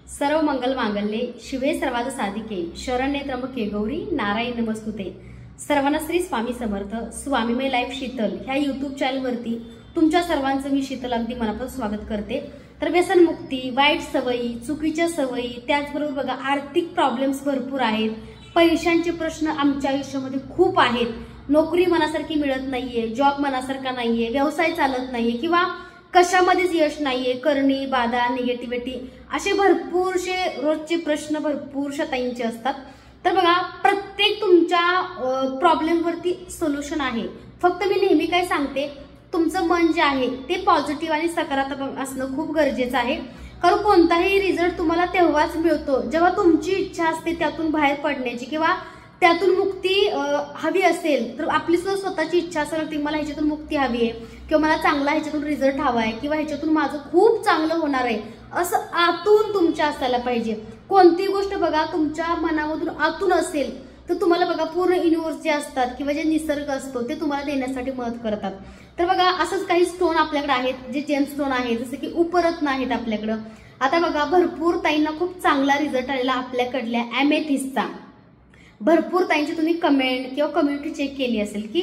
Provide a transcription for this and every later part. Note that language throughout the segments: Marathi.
सर्व मंगल मांगल्ये शिवे सर्वाद साधिके शरण्ये त्र्यंबके गौरी नारायण नमस्तुते। सर्वांना श्री स्वामी समर्थ। स्वामीमय लाईफ शीतल ह्या यूट्यूब चॅनलवरती तुमच्या सर्वांचं मी शीतल अगदी मनापासून स्वागत करते। तर व्यसनमुक्ती, वाईट सवयी, चुकीच्या सवयी, त्याचबरोबर बघा आर्थिक प्रॉब्लेम्स भरपूर आहेत, पैशांचे प्रश्न आमच्या आयुष्यामध्ये खूप आहेत, नोकरी मनासारखी मिळत नाहीये, जॉब मनासारखा नाहीये, व्यवसाय चालत नाहीये किंवा कशामध्येच यश नाहीये, करणी बाधा, निगेटिव्हिटी असे भरपूरसे रोजचे प्रश्न भरपूरशा ताईंचे असतात। तर बघा प्रत्येक तुमच्या प्रॉब्लेमवरती सोल्युशन आहे। फक्त मी नेहमी काय सांगते, तुमचं मन जे आहे ते पॉझिटिव्ह आणि सकारात्मक असणं खूप गरजेचं आहे। कारण कोणताही रिझल्ट तुम्हाला तेव्हाच मिळतो जेव्हा तुमची इच्छा असते त्यातून बाहेर पडण्याची किंवा त्यातून मुक्ती हवी असेल। तर आपली सुद्धा स्वतःची इच्छा असेल की मला ह्याच्यातून मुक्ती हवी आहे किंवा मला चांगला ह्याच्यातून रिझल्ट हवा आहे किंवा ह्याच्यातून माझं खूप चांगलं होणार आहे, असं आतून तुमच्या असायला पाहिजे। कोणती गोष्ट बघा तुमच्या मनामधून आतून असेल तर तुम्हाला बघा पूर्ण युनिव्हर्स जे असतात किंवा जे निसर्ग असतो ते तुम्हाला देण्यासाठी मदत करतात। तर बघा असंच काही स्टोन आपल्याकडे आहेत जे जेम स्टोन आहे, जसे की उपरत्न आहेत आपल्याकडे। आता बघा भरपूर ताईंना खूप चांगला रिझल्ट आलेला आपल्याकडल्या एमेथिस्टचा। भरपूर ताईंची तुम्ही कमेंट किंवा कम्युनिटी चेक केली असेल की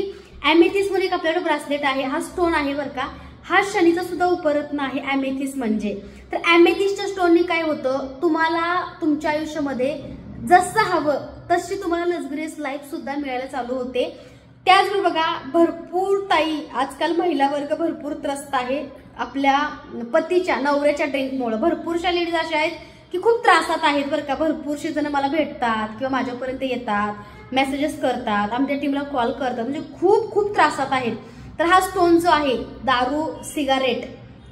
एमेथिस्ट मध्ये एक आपल्याकडे ब्रासलेट आहे, हा स्टोन आहे बरं का, हा शनीचा सुद्धा उपरत्न आहे एमेथिस्ट म्हणजे। तर एमेथिस्टच्या स्टोनने काय होतं, तुम्हाला तुमच्या आयुष्यामध्ये जसं हवं तशी तुम्हाला लक्झरियस लाईफ सुद्धा मिळायला चालू होते। त्याचबरोबर बघा भरपूर ताई आजकाल महिला वर्ग भरपूर त्रस्त आहे आपल्या पतीच्या नवऱ्याच्या ड्रिंकमुळे। भरपूरशा लेडीज अशा आहेत की खूप त्रासात आहेत बरं का। भरपूरशे जण मला भेटतात किंवा माझ्यापर्यंत येतात, मेसेजेस करतात, आमच्या टीमला कॉल करतात, म्हणजे खूप खूप त्रासात आहेत। तर हा स्टोन जो आहे, दारू, सिगारेट,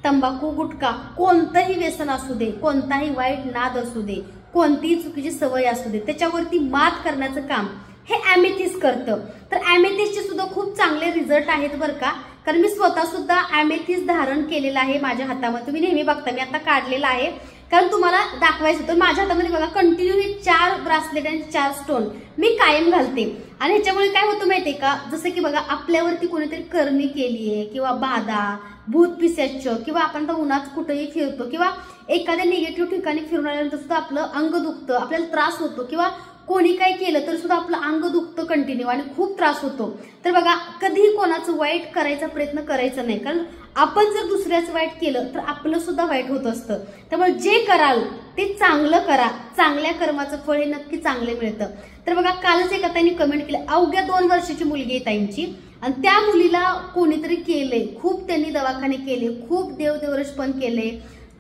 तंबाखू, गुटखा, कोणतंही व्यसन असू दे, कोणताही वाईट नाद असू दे, कोणतीही चुकीची सवय असू दे, त्याच्यावरती मात करण्याचं काम हे एमेथिस्ट करतं। तर एमेथिस्टचे सुद्धा खूप चांगले रिझल्ट आहेत बरं का, कारण मी स्वतः सुद्धा एमेथिस्ट धारण केलेला आहे माझ्या हातामध्ये। तुम्ही नेहमी बघता मी आता काढलेला आहे कारण तुम्हाला दाखवायचं होतं। माझ्या हातामध्ये बघा कंटिन्यू हे 4 ब्रासलेट आणि 4 स्टोन मी कायम घालते। आणि ह्याच्यामुळे काय होतं माहितीये का, जसं की बघा आपल्यावरती कोणीतरी करणी केलीये किंवा बाधा, भूत पिशाच किंवा आपण तर उन्हात कुठेही फिरतो किंवा एखाद्या निगेटिव्ह ठिकाणी फिरून आल्यानंतर सुद्धा आपलं अंग दुखतं, आपल्याला त्रास होतो किंवा कोणी काय केलं तर सुद्धा आपलं अंग दुखतं कंटिन्यू आणि खूप त्रास होतो। तर बघा कधीही कोणाचं वाईट करायचा प्रयत्न करायचा नाही, कारण आपण जर दुसऱ्याचं वाईट केलं तर आपलं सुद्धा वाईट होत असतं। त्यामुळे जे कराल ते चांगलं करा, चांगल्या कर्माचं फळ हे नक्की चांगले मिळतं। तर बघा कालच एका ताईंनी कमेंट केली, अवघ्या 2 वर्षाची मुलगी आहे ताईंची आणि त्या मुलीला कोणीतरी केले, खूप त्यांनी दवाखाने केले, खूप देवदेवरश पण केले।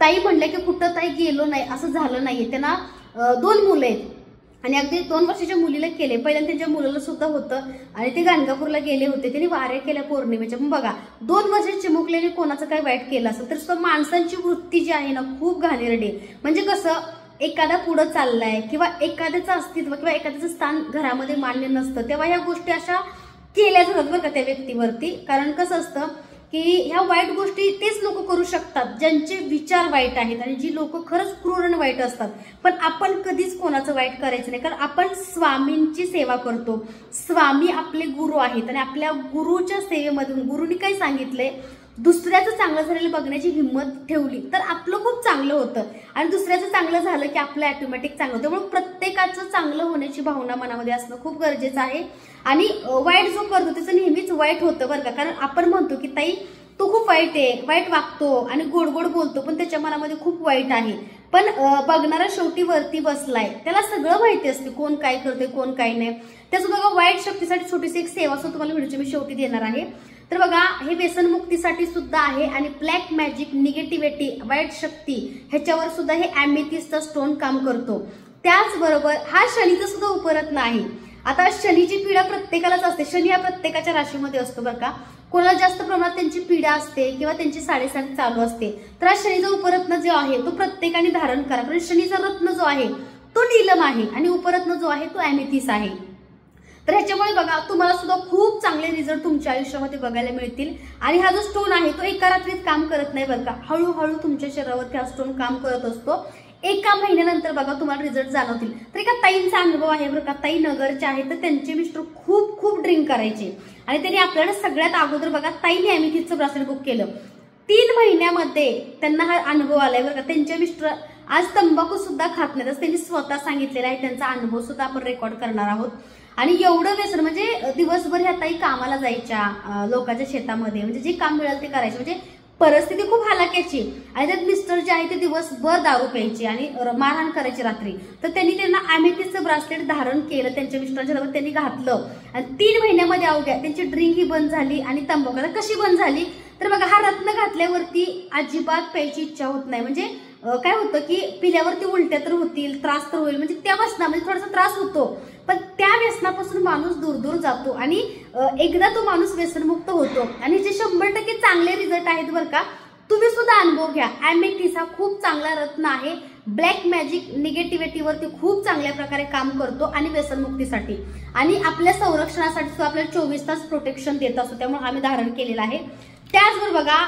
ताई म्हणले की कुठं ताई गेलो नाही, असं झालं नाहीये। त्यांना 2 मुलं आहेत आणि अगदी 2 वर्षाच्या मुलीला केले, पहिल्यांदा त्यांच्या मुलाला सुद्धा होतं आणि ते गाणगापूरला गेले होते, त्यांनी वाऱ्या केल्या पौर्णिमेच्या। मग बघा 2 वर्षाचे चिमुकलेले कोणाचं काही वाईट केलं असेल तर सुद्धा माणसांची वृत्ती जी आहे ना खूप घाणेरडी। म्हणजे कसं एखादा पुढं चाललाय किंवा एखाद्याचं अस्तित्व किंवा एखाद्याचं स्थान घरामध्ये मान्य नसतं तेव्हा ह्या गोष्टी अशा केल्या जातात बरं का त्या व्यक्तीवरती। कारण कसं असतं की ह्या वाईट गोष्टी तेच लोक करू शकतात ज्यांचे विचार वाईट आहेत आणि जी लोक खरंच क्रूर आणि वाईट असतात। पण आपण कधीच कोणाचं वाईट करायचं नाही, कारण आपण स्वामींची सेवा करतो। स्वामी आपले गुरु आहेत आणि आपल्या गुरुच्या सेवेमधून गुरुनी काय सांगितलंय, दुसऱ्याचं चांगलं झालेलं बघण्याची हिंमत ठेवली तर आपलं खूप चांगलं होतं आणि दुसऱ्याचं चांगलं झालं की आपलं ऑटोमॅटिक चांगलं होतं। त्यामुळे प्रत्येकाचं चांगलं होण्याची भावना मनामध्ये असणं खूप गरजेचं आहे। आणि वाईट जो करतो त्याचं नेहमीच वाईट होतं बरं का, कारण आपण म्हणतो की ताई तो खूप वाईट आहे, वाईट वागतो आणि गोड गोड बोलतो पण त्याच्या मनामध्ये खूप वाईट आहे। पण बघणारा शेवटी वरती बसलाय, त्याला सगळं माहिती असते कोण काय करतोय कोण काय नाही। त्याचं बघा वाईट शक्तीसाठी छोटीशी एक सेवा सुद्धा तुम्हाला व्हिडिओची मी शेवटी देणार आहे। तर बघा हे व्यसनमुक्तीसाठी सुद्धा आहे आणि ब्लॅक मॅजिक, निगेटिव्हिटी, वाईट शक्ती ह्याच्यावर सुद्धा हे एमेथिस्टचा स्टोन काम करतो। त्याचबरोबर हा शनीचा सुद्धा उपरत्न आहे। आता शनीची पीडा प्रत्येकालाच असते, शनी हा प्रत्येकाच्या राशीमध्ये असतो बरं का। कोणाला जास्त प्रमाणात त्यांची पीडा असते किंवा त्यांची 7.5 चालू असते तर हा शनीचा उपरत्न जो आहे तो प्रत्येकाने धारण करा, कारण शनीचा रत्न जो आहे तो नीलम आहे आणि उपरत्न जो आहे तो एमेथिस्ट आहे। तर ह्याच्यामुळे बघा तुम्हाला सुद्धा खूप चांगले रिझल्ट तुमच्या आयुष्यामध्ये बघायला मिळतील। आणि हा जो स्टोन आहे तो एका रात्रीत काम करत नाही बरं का, हळूहळू तुमच्या शरीरावरती हा स्टोन काम करत असतो। एका महिन्यानंतर बघा तुम्हाला रिझल्ट जाणवतील। तर एका ताईंचा अनुभव आहे बरं का, ताई नगरच्या आहेत, तर त्यांचे मिस्टर खूप खूप ड्रिंक करायचे आणि त्यांनी आपल्याला सगळ्यात अगोदर बघा ताईने एमेथिस्टचं ब्रासलेट बुक केलं। 3 महिन्यामध्ये त्यांना हा अनुभव आलाय बरं का। त्यांचे मिस्टर आज तंबाखू सुद्धा खात नाहीत, त्यांनी स्वतः सांगितलेला आहे. त्यांचा अनुभव सुद्धा आपण रेकॉर्ड करणार आहोत. आणि एवढं व्यसन म्हणजे दिवसभर ह्या ताई कामाला जायच्या लोकांच्या शेतामध्ये, म्हणजे जे काम मिळेल ते करायचे, म्हणजे परिस्थिती खूप हालाक्याची. आणि त्यात मिस्टर जे आहे ते दिवसभर दारू प्यायचे आणि मारहाण करायची रात्री. तर त्यांनी त्यांना अमेथिस्टचं ब्रासलेट धारण केलं, त्यांच्या मिस्टरांच्या सोबत त्यांनी घातलं आणि 3 महिन्यामध्ये अवघ्या त्यांची ड्रिंक ही बंद झाली. आणि तंबाखू कशी बंद झाली तर बघा, हा रत्न घातल्यावरती अजिबात प्यायची इच्छा होत नाही. म्हणजे काय होतं की पिल्यावरती उलट्या तर होतील, त्रास तर होईल, म्हणजे त्या व्यसनामध्ये थोडासा त्रास होतो, पण त्या व्यसनापासून माणूस दूर दूर जातो आणि एकदा तो माणूस व्यसनमुक्त होतो. आणि जे 100% चांगले रिझल्ट आहेत बरं का, तुम्ही सुद्धा अनुभव घ्या. अमेथिस्ट हा खूप चांगला रत्न आहे. ब्लॅक मॅजिक निगेटिव्हिटीवरती खूप चांगल्या प्रकारे काम करतो आणि व्यसनमुक्तीसाठी आणि आपल्या संरक्षणासाठी सुद्धा आपल्याला 24 तास प्रोटेक्शन देत असतो. त्यामुळे आम्ही धारण केलेलं आहे. त्याचबरोबर बघा,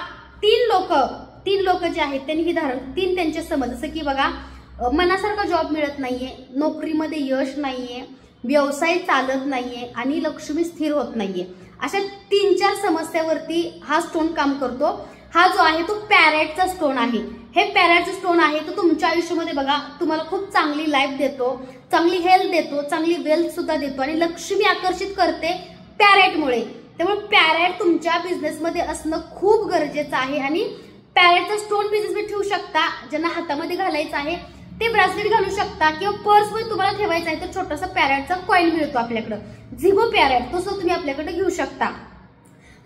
3 लोक जे आहेत त्यांनी ही धारण, 3 त्यांचे समज, जसं की बघा, मनासारखा जॉब मिळत नाहीये, नोकरीमध्ये यश नाहीये, व्यवसाय चालत नाहीये आणि लक्ष्मी स्थिर होत नाहीये, अशा 3-4 समस्यावरती हा स्टोन काम करतो. हा जो आहे तो पॅरेटचा स्टोन आहे. हे पॅरेटचा स्टोन आहे तो तुमच्या आयुष्यामध्ये बघा तुम्हाला खूप चांगली लाईफ देतो, चांगली हेल्थ देतो, चांगली वेल्थ सुद्धा देतो आणि लक्ष्मी आकर्षित करते पॅरेटमुळे. त्यामुळे पॅरेट तुमच्या बिझनेसमध्ये असणं खूप गरजेचं आहे. आणि पॅरेटचा स्टोन बिझनेसमध्ये ठेवू शकता. ज्यांना हातामध्ये घालायचं आहे ते ब्रासलेट घालू शकता किंवा पर्समध्ये तुम्हाला ठेवायचं आहे तर छोटासा पॅरेटचा कॉइन मिळतो आपल्याकडे, झिगो पॅरेट, तो सुद्धा तुम्ही आपल्याकडे घेऊ शकता.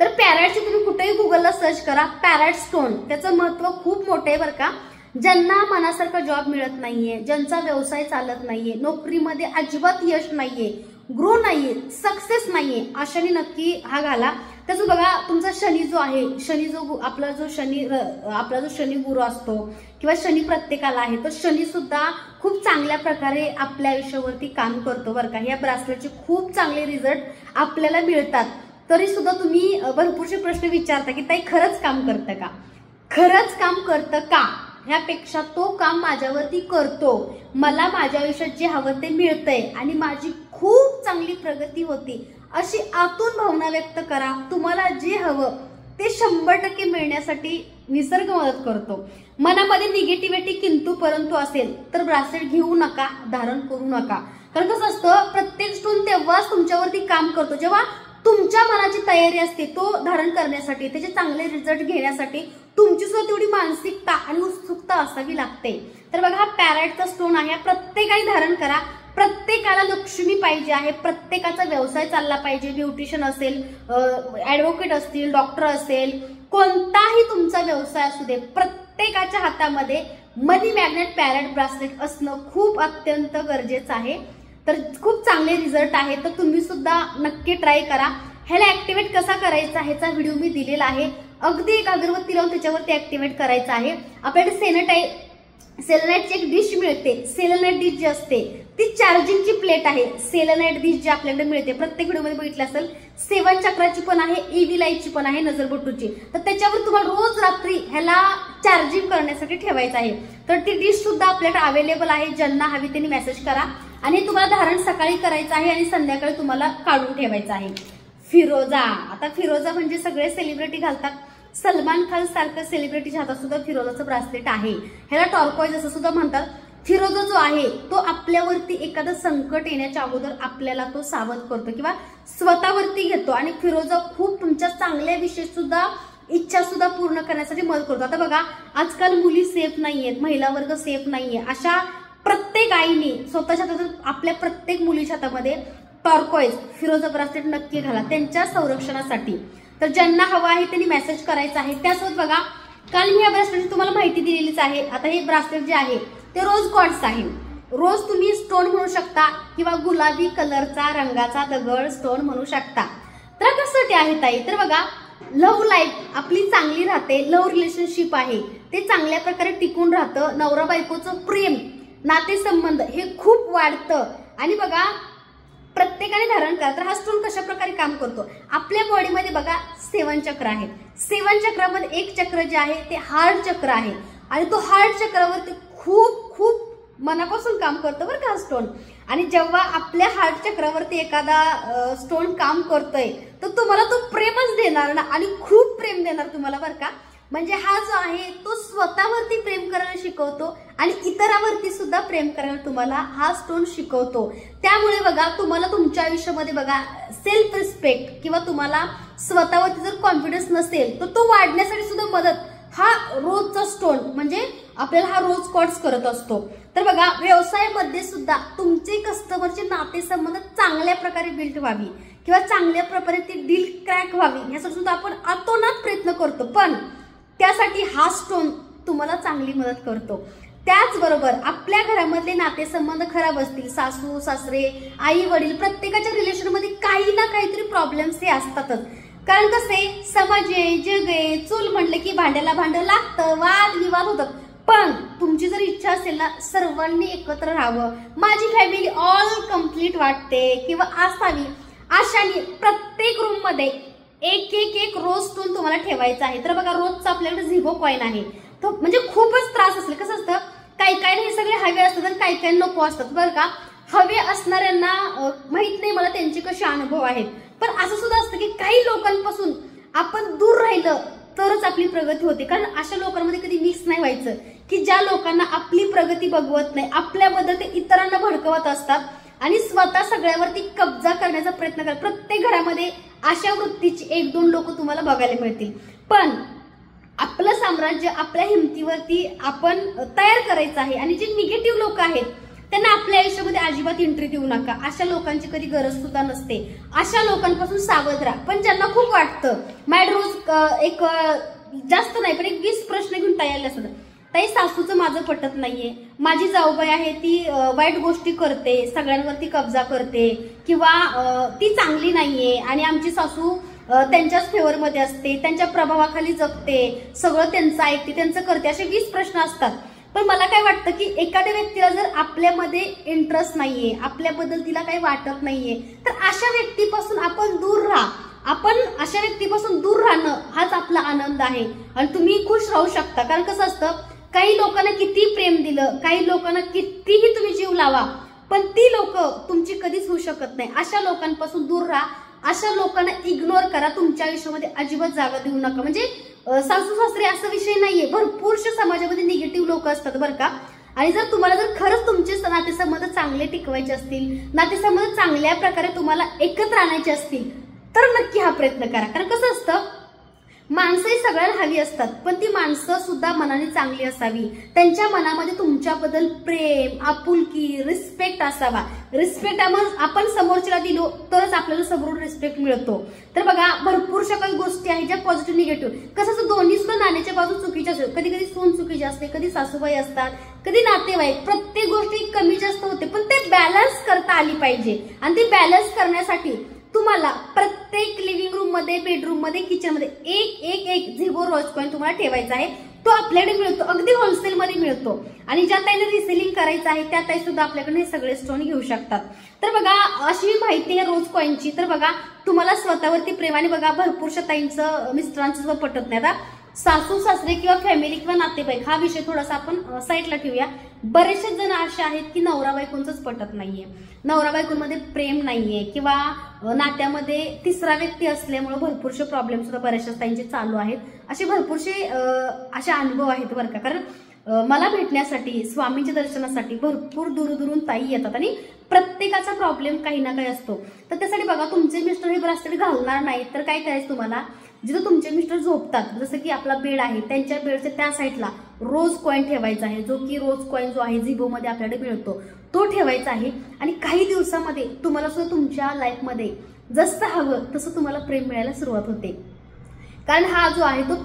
तर पॅरेटची तुम्ही कुठेही गुगलला सर्च करा, पॅरेट स्टोन. त्याचं महत्व खूप मोठं आहे बरं का. ज्यांना मनासारखा जॉब मिळत नाहीये, ज्यांचा व्यवसाय चालत नाहीये, नोकरीमध्ये अजिबात यश नाहीये, ग्रो नाहीये, सक्सेस नाहीये, अशाने नक्की हा घाला. त्याचं बघा, तुमचा शनी जो आहे, आपला जो शनी गुरु असतो किंवा शनी प्रत्येकाला आहे, तर शनी सुद्धा खूप चांगल्या प्रकारे आपल्या आयुष्यावरती काम करतो बरं का. या ब्रासलेटचे खूप चांगले रिझल्ट आपल्याला मिळतात. तरी सुद्धा तुम्ही भरपूरसे प्रश्न विचारता की ताई खरंच काम करतं का, खरंच काम करतं का, ह्यापेक्षा तो काम माझ्यावरती करतो, मला माझ्या आयुष्यात जे हवं ते मिळतंय आणि माझी खूप चांगली प्रगती होती, अशी आतून भावना व्यक्त करा. तुम्हाला जे हवं ते 100% मिळण्यासाठी निसर्ग मदत करतो. मनामध्ये निगेटिव्हिटी किंतु परंतु असेल तर ब्रासलेट घेऊ नका, धारण करू नका. कारण कसं असतं, प्रत्येक स्टोन तेव्हाच तुमच्यावरती काम करतो जेव्हा तुमच्या मनाची तयारी असते तो धारण करण्यासाठी, त्याचे चांगले रिझल्ट घेण्यासाठी तुमची सुद्धा तेवढी मानसिकता आणि उत्सुकता असावी लागते. तर बघा, हा पॅरेटचा स्टोन आहे, प्रत्येकाने धारण करा. प्रत्येकाला लक्ष्मी पाहिजे आहे, प्रत्येकाचा व्यवसाय चालला पाहिजे, ब्युटिशियन असेल, ऍडव्होकेट असतील, डॉक्टर असेल, कोणताही तुमचा व्यवसाय असू दे, प्रत्येकाच्या हातामध्ये मनी मॅग्नेट पॅरेट ब्रासलेट असणं खूप अत्यंत गरजेचं आहे. तर खूप चांगले रिझल्ट आहे, तर तुम्ही सुद्धा नक्की ट्राय करा. ह्याला ऍक्टिव्हेट कसा करायचा ह्याचा व्हिडिओ मी दिलेला आहे. अगदी एक अगरबत्ती लावून त्याच्यावरती ऍक्टिव्हेट करायचं आहे. आपल्याकडे सेलेनाइटची एक डिश मिळते. सेलेनाइट डिश जी असते ती चार्जिंगची प्लेट आहे. सेलेनाइट डिश जी आपल्याकडे मिळते, प्रत्येक व्हिडिओमध्ये बघितलं असेल, 7 चक्राची पण आहे, ईव्ही लाईटची पण आहे, नजरबट्टूची. तर त्याच्यावर तुम्हाला रोज रात्री ह्याला चार्जिंग करण्यासाठी ठेवायचं आहे. तर ती डिश सुद्धा आपल्याकडे अवेलेबल आहे. ज्यांना हवी त्यांनी मेसेज करा. आणि तुम्हाला धारण सकाळी करायचं आहे आणि संध्याकाळी तुम्हाला काढून ठेवायचं आहे. फिरोजा, आता फिरोजा म्हणजे सगळे सेलिब्रिटी घालतात. सलमान खान सारखं सेलिब्रिटीच्या हातात सुद्धा फिरोजाचं ब्रासलेट आहे. ह्याला टॉर्कॉइज असं सुद्धा म्हणतात. फिरोजा जो आहे तो आपल्यावरती एखादं संकट येण्याच्या अगोदर आपल्याला तो सावध करतो किंवा स्वतःवरती घेतो. आणि फिरोजा खूप तुमच्या चांगल्या विषय सुद्धा, इच्छा सुद्धा पूर्ण करण्यासाठी मदत करतो. आता बघा, आजकाल मुली सेफ नाहीयेत, महिला वर्ग सेफ नाहीये, अशा प्रत्येक आईने स्वतःच्या हातात, आपल्या प्रत्येक मुलीच्या हातामध्ये टॉर्कॉइज फिरोजा ब्रासलेट नक्की घाला त्यांच्या संरक्षणासाठी. तर ज्यांना हवा आहे त्यांनी मेसेज करायचा आहे. त्यासोबत बघा, काल मी या ब्रासलेटची तुम्हाला माहिती दिलेलीच आहे. आता हे ब्रासलेट जे आहे ते रोज क्वार्ट्स आहे. रोज तुम्ही स्टोन म्हणू शकता किंवा गुलाबी कलरचा रंगाचा दगड स्टोन म्हणू शकता. तर कशासाठी आहे ताई, तर बघा, लव्ह लाईफ आपली चांगली राहते, लव्ह रिलेशनशिप आहे ते चांगल्या प्रकारे टिकून राहतं, नवरा बायकोचं प्रेम, नातेसंबंध हे खूप वाढतं. आणि बघा, प्रत्येकाने धारण करा. तर हा स्टोन कशा प्रकारे काम करतो, आपल्या बॉडीमध्ये बघा 7 चक्र आहेत. 7 चक्रामध्ये एक चक्र जे आहे ते हार्ट चक्र आहे आणि तो हार्ट चक्रावरती खूप खूप मनापासून काम करतो बरं का स्टोन. आणि जेव्हा आपल्या हार्ट चक्रावरती एखादा स्टोन काम करतोय तर तुम्हाला तो प्रेमच देणार ना, आणि खूप प्रेम देणार तुम्हाला बरं का. म्हणजे हा जो आहे तो स्वतःवरती प्रेम करायला शिकवतो आणि इतरांवरती सुद्धा प्रेम करायला तुम्हाला हा स्टोन शिकवतो। त्यामुळे बघा तुम्हाला तुमच्या आयुष्यामध्ये बघा सेल्फ रिस्पेक्ट किंवा तुम्हाला स्वतःवरती जर कॉन्फिडन्स नसेल तर तो वाढण्यासाठी सुद्धा मदत हा रोजचा स्टोन म्हणजे आपल्याला हा रोज क्वार्ट्स करत असतो। तर बघा व्यवसायामध्ये सुद्धा तुमचे कस्टमरचे नातेसंबंध चांगल्या प्रकारे बिल्ड व्हावी किंवा चांगल्या प्रकारे ती डील क्रॅक व्हावी यासाठी सुद्धा आपण अतोनात प्रयत्न करतो, पण त्यासाठी हा स्टोन तुम्हाला चांगली मदत करतो। त्याचबरोबर आपल्या घरामधले नातेसंबंध खराब असतील, सासू सासरे आई वडील प्रत्येकाच्या रिलेशनमध्ये काही ना काहीतरी प्रॉब्लेम्स हे असतातच। कारण कसे समाज आहे जग आहे, चूल म्हटलं की भांड्याला भांडं लागतं, वाद विवाद होतात, पण तुमची जर इच्छा असेल ना सर्वांनी एकत्र राहावं, माझी फॅमिली ऑल कम्प्लीट वाटते किंवा असावी अशाने प्रत्येक रूम मध्ये एक एक एक रोज स्टोन तुम्हाला ठेवायचा आहे। तर बघा रोजचा आपल्याकडे झिगो कॉइन आहे तो म्हणजे खूपच त्रास असेल, कसं असतं काही काही हे सगळे हवे असतात आणि काही काही नको असतात बरं का। हवे असणाऱ्यांना माहित नाही मला त्यांचे कसे अनुभव आहेत, पण असं सुद्धा असतं की काही लोकांपासून आपण दूर राहिलं तरच आपली प्रगती होते। कारण अशा लोकांमध्ये कधी मिक्स नाही व्हायचं की ज्या लोकांना आपली प्रगती बघवत नाही, आपल्याबद्दल ते इतरांना भडकवत असतात आणि स्वतः सगळ्यावरती कब्जा करण्याचा प्रयत्न करतात। प्रत्येक घरामध्ये अशा वृत्तीची एक दोन लोक तुम्हाला बघायला मिळतील, पण आपलं साम्राज्य आपल्या हिमतीवरती आपण तयार करायचं आहे आणि जे निगेटिव्ह लोक आहेत त्यांना आपल्या आयुष्यामध्ये अजिबात एंट्री देऊ नका। अशा लोकांची कधी गरज सुद्धा नसते, अशा लोकांपासून सावध राहा। पण ज्यांना खूप वाटतं माझ्या रोज एक जास्त नाही पण एक 20 प्रश्न घेऊन तयार असतात, ताई सासूचं माझं पटत नाहीये, माझी जाऊबाई आहे ती वाईट गोष्टी करते, सगळ्यांवरती कब्जा करते किंवा ती चांगली नाहीये आणि आमची सासू त्यांच्याच फेवरमध्ये असते, त्यांच्या प्रभावाखाली जगते, सगळं त्यांचं ऐकते, त्यांचं करते, असे 20 प्रश्न असतात। पण मला काय वाटतं की एखाद्या व्यक्तीला जर आपल्यामध्ये इंटरेस्ट नाहीये, आपल्याबद्दल तिला काही वाटत नाहीये, तर अशा व्यक्तीपासून आपण दूर राहा। आपण अशा व्यक्तीपासून दूर राहणं हाच आपला आनंद आहे आणि तुम्ही खुश राहू शकता। कारण कसं असतं काही लोकांना किती प्रेम दिलं, काही लोकांना कितीही तुम्ही जीव लावा, पण ती लोक तुमची कधीच होऊ शकत नाही। अशा लोकांपासून दूर राहा, अशा लोकांना इग्नोर करा, तुमच्या आयुष्यामध्ये अजिबात जागा देऊ नका। म्हणजे सासू सासरे असा विषय नाहीये, भरपूरशा समाजामध्ये निगेटिव्ह लोक असतात बरं का। आणि जर तुम्हाला जर खरंच तुमचे नातेसंबंध चांगले टिकवायचे असतील, नातेसंबंध चांगल्या प्रकारे तुम्हाला एकत्र आणायचे असतील तर नक्की हा प्रयत्न करा। कारण कसं असतं माणसं ही सगळ्यांना हवी असतात, पण ती माणसं सुद्धा मनाने चांगली असावी, त्यांच्या मनामध्ये तुमच्याबद्दल प्रेम आपुलकी रिस्पेक्ट असावा। रिस्पेक्ट आपण समोरच्याला दिलो तरच आपल्याला समोरून रिस्पेक्ट मिळतो। तर बघा भरपूरशा काही गोष्टी आहेत ज्या पॉझिटिव्ह निगेटिव्ह, कसं असं दोन्ही सुद्धा नाण्याच्या बाजू चुकीच्या असतात, कधी कधी सून चुकीची असते, कधी सासूबाई असतात, कधी नातेवाईक, प्रत्येक गोष्टी कमी जास्त होते, पण ते बॅलन्स करता आली पाहिजे। आणि ती बॅलन्स करण्यासाठी तुम्हाला प्रत्येक लिव्हिंग रूम मध्ये, बेडरूम मध्ये, किचन मध्ये एक एक एक झिगो रोज कॉइन तुम्हाला ठेवायचा आहे। तो आपल्याकडे मिळतो, अगदी होलसेल मध्ये मिळतो आणि ज्या ताईने रिसेलिंग करायचं आहे त्या ताई सुद्धा आपल्याकडे हे सगळे स्टोन घेऊ शकतात। तर बघा अशी माहिती आहे रोज कॉइनची। तर बघा तुम्हाला स्वतःवरती प्रेमाने बघा भरपूरशा ताईंचं मिस्टरांचं सुद्धा पटत नाही। आता सासू सासरे किंवा फॅमिली किंवा नातेवाईक हा विषय थोडासा आपण साईडला ठेवूया। बरेचसे जण असे आहेत की नवरा बायकोंचंच पटत नाहीये, नवरा बायकोंमध्ये प्रेम नाहीये किंवा नात्यामध्ये तिसरा व्यक्ती असल्यामुळे भरपूरशे प्रॉब्लेम सुद्धा बऱ्याचशा ताईंचे चालू आहेत। असे भरपूरसे असे अनुभव आहेत बरं का। कारण मला भेटण्यासाठी स्वामींच्या दर्शनासाठी भरपूर दूरदूरून ताई येतात आणि प्रत्येकाचा प्रॉब्लेम काही ना काही असतो। तर त्यासाठी बघा तुमचे मिस्टर हे ब्रासलेट घालणार नाही तर काय करायचं तुम्हाला, जिथं तुमचे मिस्टर झोपतात जसं की आपला बेड आहे त्यांच्या बेडच्या त्या साईडला रोज कॉइन ठेवायचा आहे, जो की रोज कॉइन जो आहे झिगो मध्ये आपल्याकडे मिळतो तो ठेवायचा आहे। आणि काही दिवसामध्ये तुम्हाला सुद्धा तुमच्या लाईफमध्ये जसं हवं तसं तुम्हाला प्रेम मिळायला सुरुवात होते। कारण हा जो आहे तो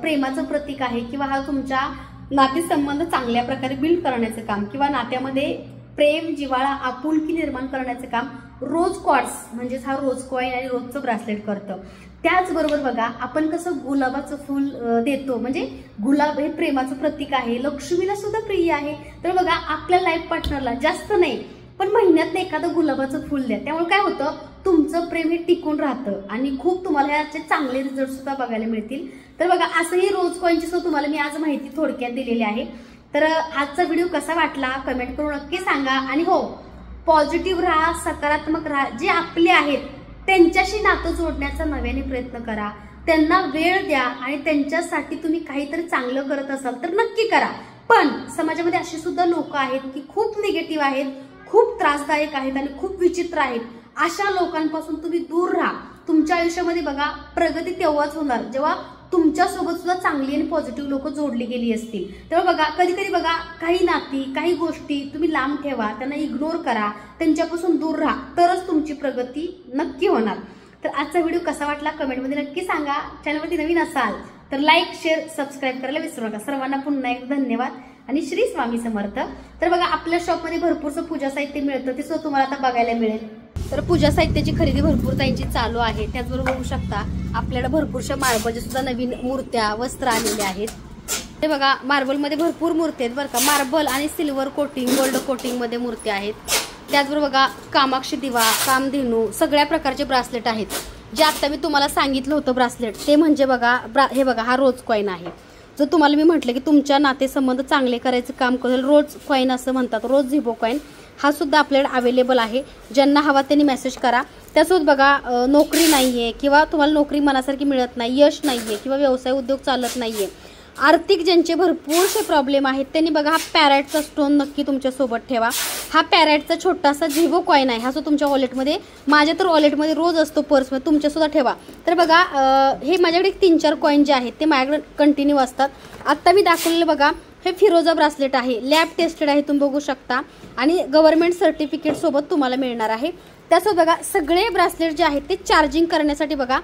प्रेमाचं प्रतीक आहे किंवा हा तुमच्या नातेसंबंध चांगल्या प्रकारे बिल्ड करण्याचं काम किंवा नात्यामध्ये प्रेम जिव्हाळा आपुलकी निर्माण करण्याचं काम रोज क्वार्ट्स म्हणजेच हा रोज कॉइन आणि रोजचं ब्रासलेट करतं। त्याचबरोबर बघा आपण कसं गुलाबाचं फुल देतो, म्हणजे गुलाब हे प्रेमाचं प्रतीक आहे, लक्ष्मीला सुद्धा प्रिय आहे। तर बघा आपल्या लाईफ पार्टनरला जास्त नाही पण महिन्यात एखादं गुलाबाचं फुल द्या, त्यामुळे काय होतं तुमचं प्रेम हे टिकून राहतं आणि खूप तुम्हाला याचे चांगले रिझल्ट सुद्धा बघायला मिळतील। तर बघा असंही रोज कॉइनची सुद्धा तुम्हाला मी आज माहिती थोडक्यात दिलेली आहे। तर आजचा व्हिडिओ कसा वाटला कमेंट करून नक्की सांगा आणि हो पॉझिटिव्ह राहा, सकारात्मक राहा, जे आपले आहेत त्यांच्याशी नातं जोडण्याचा नव्याने प्रयत्न करा। त्यांना वेळ द्या आणि त्यांच्यासाठी तुम्ही काहीतरी चांगलं करत असाल तर नक्की करा. पण समाजामध्ये असे सुद्धा लोक आहेत की खूप निगेटिव्ह आहेत, खूप त्रासदायक आहेत आणि खूप विचित्र आहेत. अशा लोकांपासून तुम्ही दूर राहा. तुमच्या आयुष्यामध्ये बघा प्रगती तेव्हाच होणार जेव्हा तुमच्यासोबत सुद्धा चांगली आणि पॉझिटिव्ह लोक जोडली गेली असतील. तेव्हा बघा कधी कधी बघा काही नाती काही गोष्टी तुम्ही लांब ठेवा, त्यांना इग्नोर करा, त्यांच्यापासून दूर राहा, तरच तुमची प्रगती नक्की होणार. तर आजचा व्हिडिओ कसा वाटला कमेंटमध्ये नक्की सांगा. चॅनलवरती नवीन असाल तर लाईक शेअर सबस्क्राईब करायला विसरू नका. सर्वांना पुन्हा एकदा धन्यवाद आणि श्री स्वामी समर्थ. तर बघा आपल्या शॉपमध्ये भरपूरसं पूजा साहित्य मिळतं, ते सुद्धा तुम्हाला आता बघायला मिळेल. तर पूजा साहित्याची खरेदी भरपूर ताईंची चालू आहे. त्याचबरोबर बघू शकता आपल्याला भरपूरशा मार्बलच्या सुद्धा नवीन मूर्त्या वस्त्र आलेल्या आहेत. ते बघा मार्बलमध्ये भरपूर मूर्ती आहेत बरं का. मार्बल आणि सिल्वर कोटिंग गोल्ड कोटिंग मध्ये मूर्ती आहेत. त्याचबरोबर बघा कामाक्षी दिवा, कामधेनू सगळ्या प्रकारचे ब्रासलेट आहेत. जे आता मी तुम्हाला सांगितलं होतं ब्रासलेट ते म्हणजे बघा हे बघा हा रोज कॉइन आहे. जर तुम्हाला मी म्हटलं की तुमच्या नातेसंबंध चांगले करायचं काम करेल, रोज कॉइन असं म्हणतात, रोज झिबो कॉइन, हा सुद्धा आपल्याकडे अवेलेबल आहे. ज्यांना हवा त्यांनी मेसेज करा. त्यासोबत बघा नोकरी नाहीये किंवा तुम्हाला नोकरी मनासारखी मिळत नाही, यश नाहीये किंवा व्यवसाय उद्योग चालत नाहीये, आर्थिक ज्यांचे भरपूरसे प्रॉब्लेम आहेत त्यांनी बघा हा पॅरेटचा स्टोन नक्की तुमच्या सोबत ठेवा. हा पॅरेटचा छोटासा झिबो कॉइन आहे. हा जो तुमच्या वॉलेटमध्ये, माझ्या तर वॉलेटमध्ये रोज असतो, पर्समध्ये, तुमच्या सुद्धा ठेवा. तर बघा हे माझ्याकडे 3-4 कॉइन जे आहेत ते माझ्याकडे कंटिन्यू असतात. आता मी दाखवलेलं बघा हे फिरोजा ब्रासलेट आहे, लॅब टेस्टेड आहे, तुम्ही बघू शकता आणि गव्हर्नमेंट सर्टिफिकेट सोबत तुम्हाला मिळणार आहे. त्यासोबत बघा सगळे ब्रासलेट जे आहेत ते चार्जिंग करण्यासाठी बघा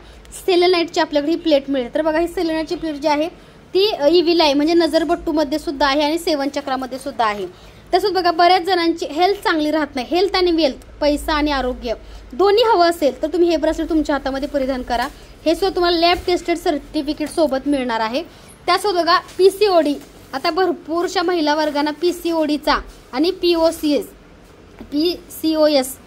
सेलेनाइटची आपल्याकडे ही प्लेट मिळते. तर बघा ही सेलेनाइटची प्लेट जी आहे ती ईव्हील आहे, म्हणजे नजरबट्टूमध्ये सुद्धा आहे आणि 7 चक्रामध्ये सुद्धा आहे. तसंच बघा बऱ्याच जणांची हेल्थ चांगली राहत नाही, हेल्थ आणि वेल्थ, पैसा आणि आरोग्य दोन्ही हवं असेल तर तुम्ही हे ब्रासलेट तुमच्या हातामध्ये परिधान करा. हे सुद्धा तुम्हाला लॅब टेस्टेड सर्टिफिकेट सोबत मिळणार आहे. त्यासोबत बघा पीसीओडी, आता भरपूरशा महिला वर्गांना पीसीओडीचा आणि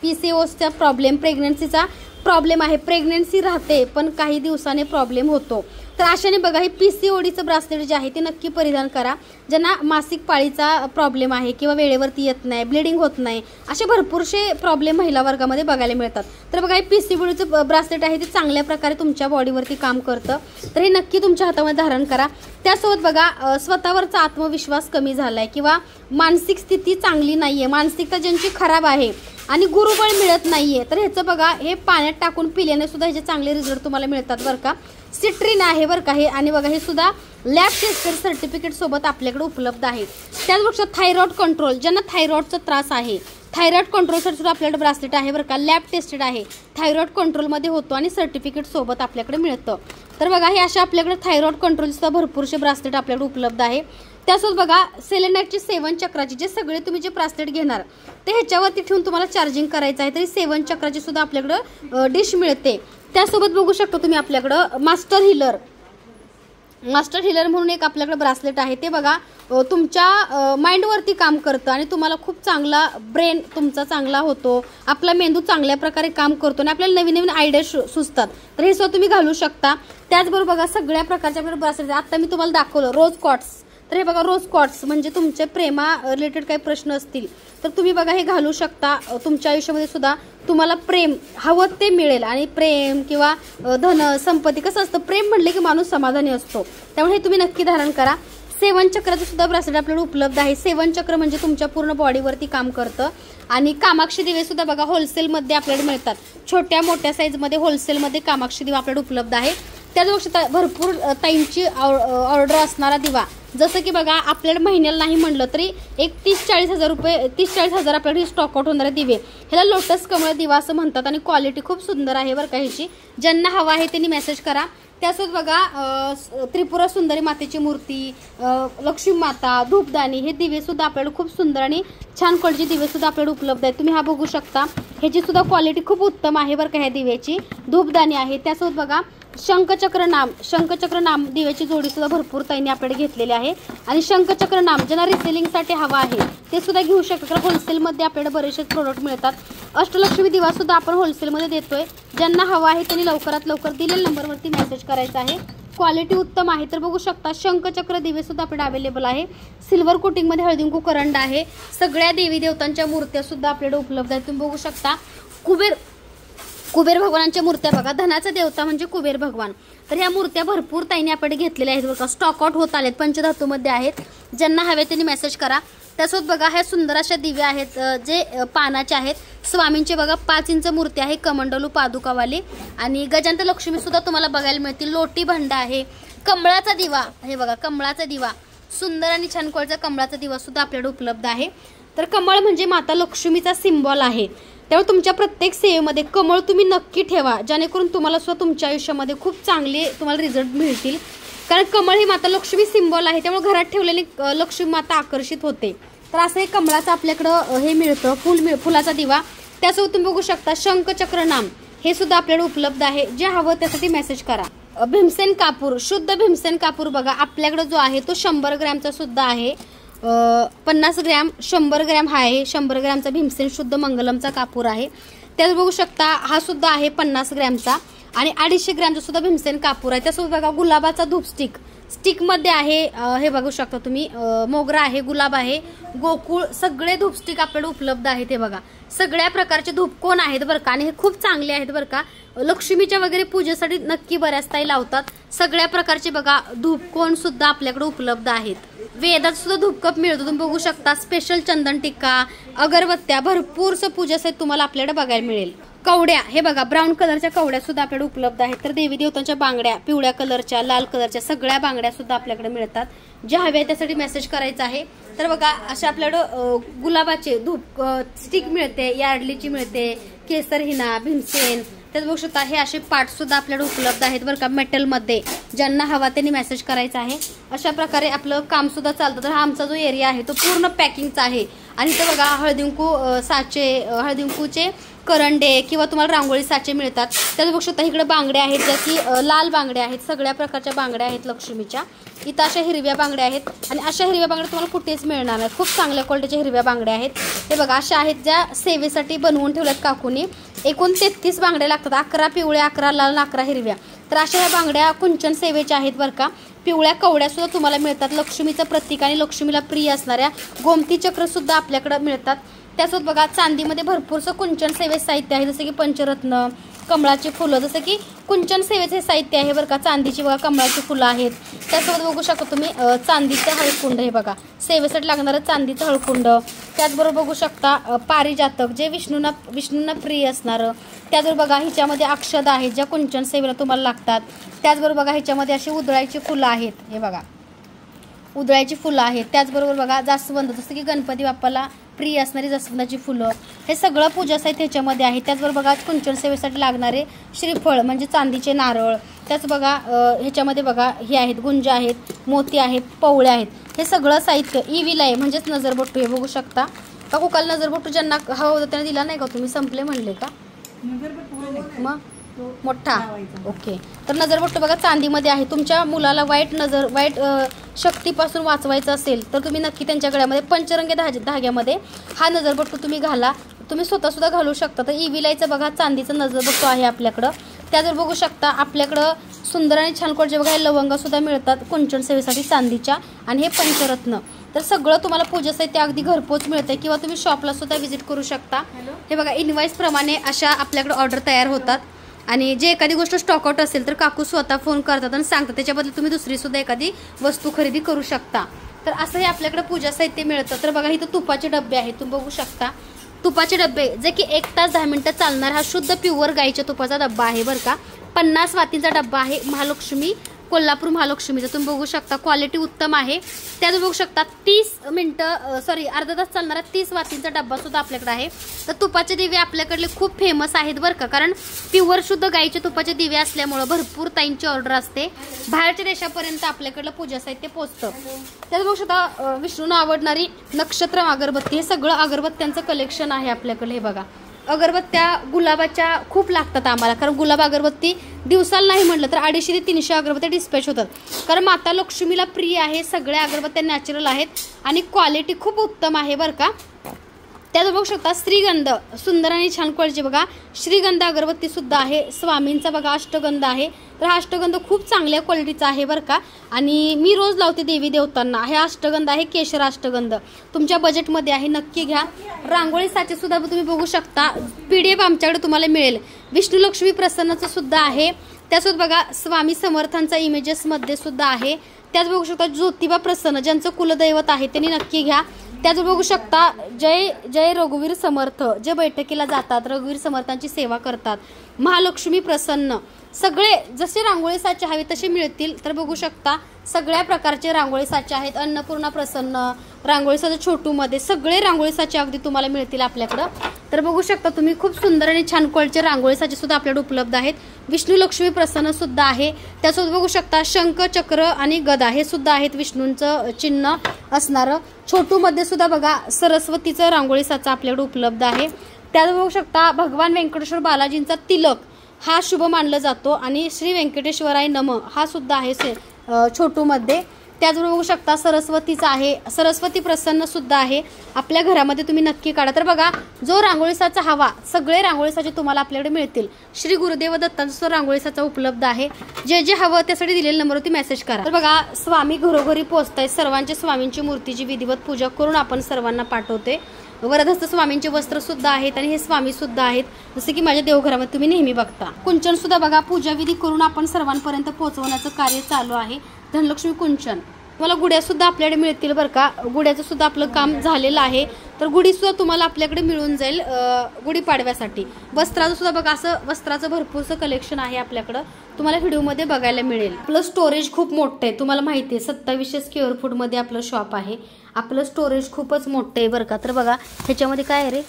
पीसीओएसचा प्रॉब्लेम, प्रेग्नन्सीचा प्रॉब्लेम आहे. प्रेग्नन्सी राहते पण काही दिवसाने प्रॉब्लेम होतो. तर अशाने बघा हे पीसीओडीचं ब्रासलेट जे आहे ते नक्की परिधान करा. ज्यांना मासिक पाळीचा प्रॉब्लेम आहे किंवा वेळेवरती येत नाही, ब्लिडिंग होत नाही, असे भरपूरसे प्रॉब्लेम महिला वर्गामध्ये बघायला मिळतात. तर बघा हे पीसीओडीचं ब्रासलेट आहे ते चांगल्या प्रकारे तुमच्या बॉडीवरती काम करतं. तर हे नक्की तुमच्या हातामध्ये धारण करा. त्यासोबत बघा स्वतःवरचा आत्मविश्वास कमी झालाय किंवा मानसिक स्थिती चांगली नाहीये, मानसिकता ज्यांची खराब आहे आणि गुरुबळ मिळत नाहीये, तर ह्याचं बघा हे पाण्यात टाकून पिल्याने सुद्धा ह्याचे चांगले रिझल्ट तुम्हाला मिळतात बरं का. सिट्रिन आहे बरं का हे, आणि बघा हे सुद्धा लॅब टेस्टेड सर्टिफिकेट सोबत आपल्याकडे उपलब्ध आहे. त्याचबरोबर थायरॉइड कंट्रोल, ज्यांना थायरॉइडचा त्रास आहे, थायरॉइड कंट्रोलसाठी सुद्धा आपल्याकडे ब्रासलेट आहे बरं का, लॅब टेस्टेड आहे, थायरॉइड कंट्रोलमध्ये होतो आणि सर्टिफिकेट सोबत आपल्याकडे मिळतं. तर बघा हे अशा आपल्याकडे थायरॉइड कंट्रोल सुद्धा भरपूरसे ब्रासलेट आपल्याकडे उपलब्ध आहे. त्यासोबत बघा सेलेनाइटची 7 चक्राची जे सगळे तुम्ही जे ब्रासलेट घेणार ते ह्याच्यावरती ठेवून तुम्हाला चार्जिंग करायचं आहे, तरी 7 चक्राची सुद्धा आपल्याकडं डिश मिळते. त्यासोबत बघू शकता तुम्ही आपल्याकडं मास्टर हिलर म्हणून एक आपल्याकडे ब्रासलेट आहे. ते बघा तुमच्या माइंडवरती काम करतं आणि तुम्हाला खूप चांगला ब्रेन तुमचा चांगला होतो, आपला मेंदू चांगल्या प्रकारे काम करतो आणि आपल्याला नवीन नवीन आयडिया सुचतात. तर हे सुद्धा तुम्ही घालू शकता. त्याचबरोबर बघा सगळ्या प्रकारचे आपल्याकडे ब्रासलेट, आता मी तुम्हाला दाखवलं रोज क्वार्ट्स, तर हे बघा रोज क्वार्ट्स म्हणजे तुमचे प्रेमा रिलेटेड काही प्रश्न असतील तर तुम्ही बघा हे घालू शकता. तुमच्या आयुष्यामध्ये सुद्धा तुम्हाला प्रेम हवं ते मिळेल. आणि प्रेम किंवा धन संपत्ती कसं असतं, प्रेम म्हणले की माणूस समाधानी असतो, त्यामुळे हे तुम्ही नक्की धारण करा. 7 चक्राचं सुद्धा ब्रासलेट आपल्याला उपलब्ध आहे. 7 चक्र म्हणजे तुमच्या पूर्ण बॉडीवरती काम करतं. आणि कामाक्षी दिवे सुद्धा बघा होलसेलमध्ये आपल्याकडे मिळतात, छोट्या मोठ्या साईजमध्ये होलसेलमध्ये कामाक्षी दिवा आपल्याकडे उपलब्ध आहे. त्याचबरोबर भरपूर ताईंची ऑर्डर असणारा दिवा, जसं की बघा आपल्याला महिन्याला नाही म्हणलं तरी एक 30-40 हजार रुपये, 30-40 हजार आपल्याकडे स्टॉक आउट होणारे दिवे, ह्याला लोटस कमळ दिवा असं म्हणतात आणि क्वालिटी खूप सुंदर आहे बरं का ह्याची. ज्यांना हवा आहे त्यांनी मेसेज करा. त्यासोबत बघा त्रिपुरा सुंदरी मातेची मूर्ती, लक्ष्मी माता, धूपदानी, हे दिवे सुद्धा आपल्याकडे खूप सुंदर आणि छान क्वालिटीचे दिवे सुद्धा आपल्याकडे उपलब्ध आहेत. तुम्ही हा बघू शकता, ह्याची सुद्धा क्वालिटी खूप उत्तम आहे बरं का ह्या दिव्याची. धूपदानी आहे. त्यासोबत बघा शंखचक्र नाम दिव्याची जोडी सुद्धा भरपूर ताईंनी आपल्याकडे घेतलेली आहे. आणि शंखचक्र नाम ज्यांना रिसेलिंगसाठी हवा आहे ते सुद्धा घेऊ शकता, कारण होलसेलमध्ये आपल्याकडे बरेचसे प्रोडक्ट मिळतात. अष्टलक्ष्मी दिवा सुद्धा आपण होलसेलमध्ये देतोय. ज्यांना हवा आहे त्यांनी लवकरात लवकर दिलेल्या नंबरवरती मेसेज करायचा आहे. क्वालिटी उत्तम आहे. तर बघू शकता शंखचक्र दिवे सुद्धा आपल्याकडे अवेलेबल आहे. सिल्वर कोटिंगमध्ये हळदीकुंकू करंड आहे. सगळ्या देवी देवतांच्या मूर्त्या सुद्धा आपल्याकडे उपलब्ध आहेत. तुम्ही बघू शकता कुबेर भगवानांच्या मूर्त्या बघा, धनाचा देवता म्हणजे कुबेर भगवान. तर ह्या मूर्त्या भरपूर ताईने आपण घेतलेल्या आहेत बघा, स्टॉक आउट होत आलेत, पंचधातूमध्ये आहेत. ज्यांना हवे त्यांनी मेसेज करा. त्यासोबत बघा ह्या सुंदर अशा दिव्या आहेत जे पानाचे आहेत. स्वामींचे बघा 5 इंच मूर्ती आहे, कमंडलू पादुकावाली. आणि गजांत लक्ष्मी सुद्धा तुम्हाला बघायला मिळतील. लोटी भंडा आहे. कमळाचा दिवा, हे बघा कमळाचा दिवा, सुंदर आणि छान क्वालिटीचा कमळाचा दिवा सुद्धा आपल्याकडे उपलब्ध आहे. तर कमळ म्हणजे माता लक्ष्मीचा सिम्बॉल आहे. त्यामुळे तुमच्या प्रत्येक सेवेमध्ये कमळ तुम्ही नक्की ठेवा, जेणेकरून तुम्हाला सुद्धा तुमच्या आयुष्यामध्ये खूप चांगले तुम्हाला रिझल्ट मिळतील. कारण कमळ ही माता लक्ष्मी सिम्बॉल आहे, त्यामुळे घरात ठेवलेली लक्ष्मी माता आकर्षित होते. तर असं हे कमळाचं आपल्याकडं हे मिळतं, फुलाचा दिवा. त्यासोबत तुम्ही बघू शकता शंखचक्र नाम, हे सुद्धा आपल्याकडे उपलब्ध आहे. जे हवं त्यासाठी मेसेज करा. भीमसेन कापूर, शुद्ध भीमसेन कापूर बघा आपल्याकडे जो आहे तो 100 ग्रॅमचा सुद्धा आहे. 50 ग्रॅम 100 ग्रॅम हा आहे. 100 ग्रॅमचा भीमसेन शुद्ध मंगलमचा कापूर आहे. त्यात बघू शकता हा सुद्धा आहे 50 ग्रॅमचा. आणि 250 ग्रॅमचा सुद्धा भीमसेन कापूर आहे. त्यासोबत बघा गुलाबाचा धूप स्टिकमध्ये आहे. हे बघू शकता तुम्ही, मोगरा आहे, गुलाब आहे, गोकुळ, सगळे धूप स्टिक आपल्याकडे उपलब्ध आहेत. हे बघा सगळ्या प्रकारचे धूपकोन आहेत बरं का, आणि हे खूप चांगले आहेत बरं का. लक्ष्मीच्या वगैरे पूजेसाठी नक्की बऱ्याच ताई लावतात. सगळ्या प्रकारचे बघा धूपकोन सुद्धा आपल्याकडे उपलब्ध आहेत. वेदात सुद्धा धूपकप मिळतो, तुम्ही बघू शकता. स्पेशल चंदन टिक्का, अगरबत्त्या, भरपूरसं पूजेसाठी तुम्हाला आपल्याकडे बघायला मिळेल. कवड्या, हे बघा ब्राऊन कलरच्या कवड्या सुद्धा आपल्याकडे उपलब्ध आहेत. तर देवी देवतांच्या बांगड्या, पिवळ्या कलरच्या, लाल कलरच्या, सगळ्या बांगड्या सुद्धा आपल्याकडे मिळतात. ज्या हव्या त्यासाठी मेसेज करायचा आहे. तर बघा अशा आपल्याकडं गुलाबाचे धूप स्टिक मिळते, यार्डलीची मिळते, केसर हिना, भीमसेन. त्यात बघू शकता हे असे पार्ट सुद्धा आपल्याकडे उपलब्ध आहेत बरं का, मेटलमध्ये. ज्यांना हवा त्यांनी मेसेज करायचा आहे. अशा प्रकारे आपलं काम सुद्धा चालतं. तर हा आमचा जो एरिया आहे तो पूर्ण पॅकिंगचा आहे. आणि इथं बघा हळदीकुंकू साचे, हळदीकुंकूचे करंडे किंवा तुम्हाला रांगोळी साचे मिळतात. त्यात बघू शकता इकडे बांगड्या आहेत, ज्या की लाल बांगड्या आहेत. सगळ्या प्रकारच्या बांगड्या आहेत लक्ष्मीच्या. इथं अशा हिरव्या बांगड्या आहेत, आणि अशा हिरव्या बांगड्या तुम्हाला कुठेच मिळणार नाहीत. खूप चांगल्या क्वालिटीच्या हिरव्या बांगड्या आहेत. हे बघा अशा आहेत ज्या सेवेसाठी बनवून ठेवल्यात काकूनी. एकूण 33 बांगड्या लागतात, 11 पिवळ्या, 11 लाल, 11 हिरव्या. तर अशा ह्या बांगड्या कुंचन सेवेच्या आहेत बरं का. पिवळ्या कवड्या सुद्धा तुम्हाला मिळतात. लक्ष्मीचं प्रतीक आणि लक्ष्मीला प्रिय असणाऱ्या गोमती चक्र सुद्धा आपल्याकडे मिळतात. त्यासोबत बघा चांदीमध्ये भरपूरसं कुंचन सेवे साहित्य आहे, जसं की पंचरत्न, कमळाची फुलं, जसं की कुंचन सेवेचे साहित्य आहे बरं का. चांदीची बघा कमळाची फुलं आहेत. त्यासोबत बघू शकता तुम्ही चांदीचं हळकुंड, हे बघा सेवेसाठी लागणारं चांदीचं हळकुंड. त्याचबरोबर बघू शकता पारिजातक, जे विष्णूंना प्रिय असणारं. त्याचबरोबर बघा ह्याच्यामध्ये अक्षदा आहेत ज्या कुंचन सेवेला तुम्हाला लागतात. त्याचबरोबर बघा ह्याच्यामध्ये अशी उधळायची फुलं आहेत, हे बघा उधळायची फुलं आहेत. त्याचबरोबर बघा जास्वंद, जसं की गणपती बाप्पाला प्रिय असणारी जास्वंदाची फुलं. हे सगळं पूजा साहित्य ह्याच्यामध्ये आहे. त्याचबरोबर बघा कुंचन सेवेसाठी लागणारे श्रीफळ म्हणजे चांदीचे नारळ. त्याच बघा ह्याच्यामध्ये बघा हे आहेत गुंजा आहेत, मोती आहेत, पवळ्या आहेत. हे सगळं साहित्य विलाय म्हणजेच नजरबट्टू, हे बघू शकता. का कुकाल नजरबट्टू ज्यांना हवं होतं त्यांना दिला नाही का तुम्ही, संपले म्हणले का मग मोठा? ओके. तर नजरबट्टू बघा चांदीमध्ये आहे. तुमच्या मुलाला वाईट शक्तीपासून वाचवायचं असेल तर तुम्ही नक्की त्यांच्या गळ्यामध्ये पंचरंगी धाग्यामध्ये हा नजरबट्टू तुम्ही घाला. तुम्ही स्वतः सुद्धा घालू शकता. तर विलायचं बघा चांदीचं नजरबट्टू आहे आपल्याकडं. त्याचबरोबर बघू शकता आपल्याकडं सुंदर आणि छान क्वालिटीचे बघा लवंग सुद्धा मिळतात कुंचन सेवेसाठी चांदीच्या. आणि हे पंचरत्न. तर सगळं तुम्हाला पूजा साहित्य अगदी घरपोच मिळते, किंवा तुम्ही शॉपला सुद्धा व्हिजिट करू शकता. हे बघा इनवाईस प्रमाणे अशा आपल्याकडे ऑर्डर तयार होतात. आणि जे एखादी गोष्ट स्टॉक आउट असेल तर काकू स्वतः फोन करतात आणि सांगतात. त्याच्याबद्दल तुम्ही दुसरी सुद्धा एखादी वस्तू खरेदी करू शकता. तर असं हे आपल्याकडे पूजा साहित्य मिळतं. तर बघा इथं तुपाचे डबे आहेत, तुम्ही बघू शकता. तुपाचे डबे जे की 1 तास 10 मिनिटं चालणार हा शुद्ध प्युअर गाईच्या तुपाचा डब्बा आहे बरं का. 50 वातींचा डब्बा आहे. महालक्ष्मी, कोल्हापूर महालक्ष्मीचा. तुम्ही बघू शकता क्वालिटी उत्तम आहे. त्यात बघू शकता 30 मिनिटं अर्धा तास चालणारा 30 वातींचा डब्बा सुद्धा आपल्याकडे आहे. तर तुपाचे दिवे आपल्याकडले खूप फेमस आहेत बरं का, कारण प्युअर शुद्ध गाईचे तुपाचे दिवे असल्यामुळं भरपूर ताईंची ऑर्डर असते. बाहेरच्या देशापर्यंत आपल्याकडलं पूजा साहित्य पोहोचतं. त्यात बघू शकता विष्णूंना आवडणारी नक्षत्र अगरबत्ती, हे सगळं अगरबत्त्यांचं कलेक्शन आहे आपल्याकडे. हे बघा अगरबत्त्या गुलाबाच्या खूप लागतात आम्हाला, कारण गुलाब अगरबत्ती दिवसाला नाही म्हटलं तर 250 ते 300 अगरबत्त्या डिस्पॅच होतात. कारण माता लक्ष्मीला प्रिय आहे. सगळ्या अगरबत्त्या नॅचरल आहेत आणि क्वालिटी खूप उत्तम आहे बरं का. त्यात बघू शकता श्रीगंध सुंदर आणि छान क्वालिटीचे बघा श्रीगंध अगरबत्ती सुद्धा आहे स्वामींचा बघा अष्टगंध आहे तर हा अष्टगंध खूप चांगल्या क्वालिटीचा आहे बरं का आणि मी रोज लावते देवी देवतांना हे अष्टगंध आहे केशर अष्टगंध तुमच्या बजेटमध्ये आहे नक्की घ्या रांगोळी साचे सुद्धा तुम्ही बघू शकता PDF आमच्याकडे तुम्हाला मिळेल विष्णू लक्ष्मी प्रसन्नाचं सुद्धा आहे त्यासोबत बघा स्वामी समर्थांचा इमेजेस मध्ये सुद्धा आहे त्याच बघू शकता ज्योतिबा प्रसन्न ज्यांचं कुलदैवत आहे त्यांनी नक्की घ्या त्याच बघू शकता जय जय रघुवीर समर्थ जे बैठकीला जातात रघुवीर समर्थांची सेवा करतात महालक्ष्मी प्रसन्न सगळे जसे रांगोळी साचे हवे तसे मिळतील तर बघू शकता सगळ्या प्रकारचे रांगोळी साचे आहेत अन्नपूर्णा प्रसन्न रांगोळी साचे छोटू मध्ये सगळे रांगोळी साचे अगदी तुम्हाला मिळतील आपल्याकडे तर बघू शकता तुम्ही खूप सुंदर आणि छान क्वालिटीचे रांगोळी साचे सुद्धा आपल्याकडे उपलब्ध आहेत विष्णू लक्ष्मी प्रसन्न सुद्धा आहे त्यासोबत बघू शकता शंख चक्र आणि गदा हे सुद्धा आहेत विष्णूंचं चिन्ह असणारं छोटू मध्ये सुद्धा बघा सरस्वतीचं रांगोळी साचा आपल्याकडे उपलब्ध आहे त्यात बघू शकता भगवान व्यंकटेश्वर बालाजींचा तिलक हा शुभ मानला जातो आणि श्री व्यंकटेश्वराय नम हा सुद्धा आहे छोटू मध्ये त्याचबरोबर बघू शकता सरस्वतीचा आहे सरस्वती प्रसन्न सुद्धा आहे आपल्या घरामध्ये तुम्ही नक्की काढा तर बघा जो रांगोळीसाचा हवा सगळे रांगोळीसाचे तुम्हाला आपल्याकडे मिळतील श्री गुरुदेव दत्तांचा रांगोळीसाचा उपलब्ध आहे जे जे हवं त्यासाठी दिलेल्या नंबरवरती मेसेज करा तर बघा स्वामी घरोघरी पोहोचतायत सर्वांच्या स्वामींची मूर्तीची विधिवत पूजा करून आपण सर्वांना पाठवते वरदहस्त स्वामींचे वस्त्र सुद्धा आहेत आणि हे स्वामी सुद्धा आहेत जसे की माझ्या देवघरामध्ये तुम्ही नेहमी बघता कुंचन सुद्धा बघा पूजा विधी करून आपण सर्वांपर्यंत पोहोचवण्याचं कार्य चालू आहे धनलक्ष्मी कुंचन तुम्हाला गुड्या सुद्धा आपल्याकडे मिळतील बरं का गुड्याचं सुद्धा आपलं काम झालेलं आहे तर गुढी सुद्धा तुम्हाला आपल्याकडे मिळून जाईल गुढीपाडव्यासाठी वस्त्राचं सुद्धा बघा असं वस्त्राचं भरपूरचं कलेक्शन आहे आपल्याकडं तुम्हाला व्हिडिओमध्ये बघायला मिळेल आपलं स्टोरेज खूप मोठं आहे तुम्हाला माहिती आहे 2700 स्क्वेअर फूट मध्ये आपलं शॉप आहे आपलं स्टोरेज खूपच मोठं आहे बरं का तर बघा ह्याच्यामध्ये काय आहे रे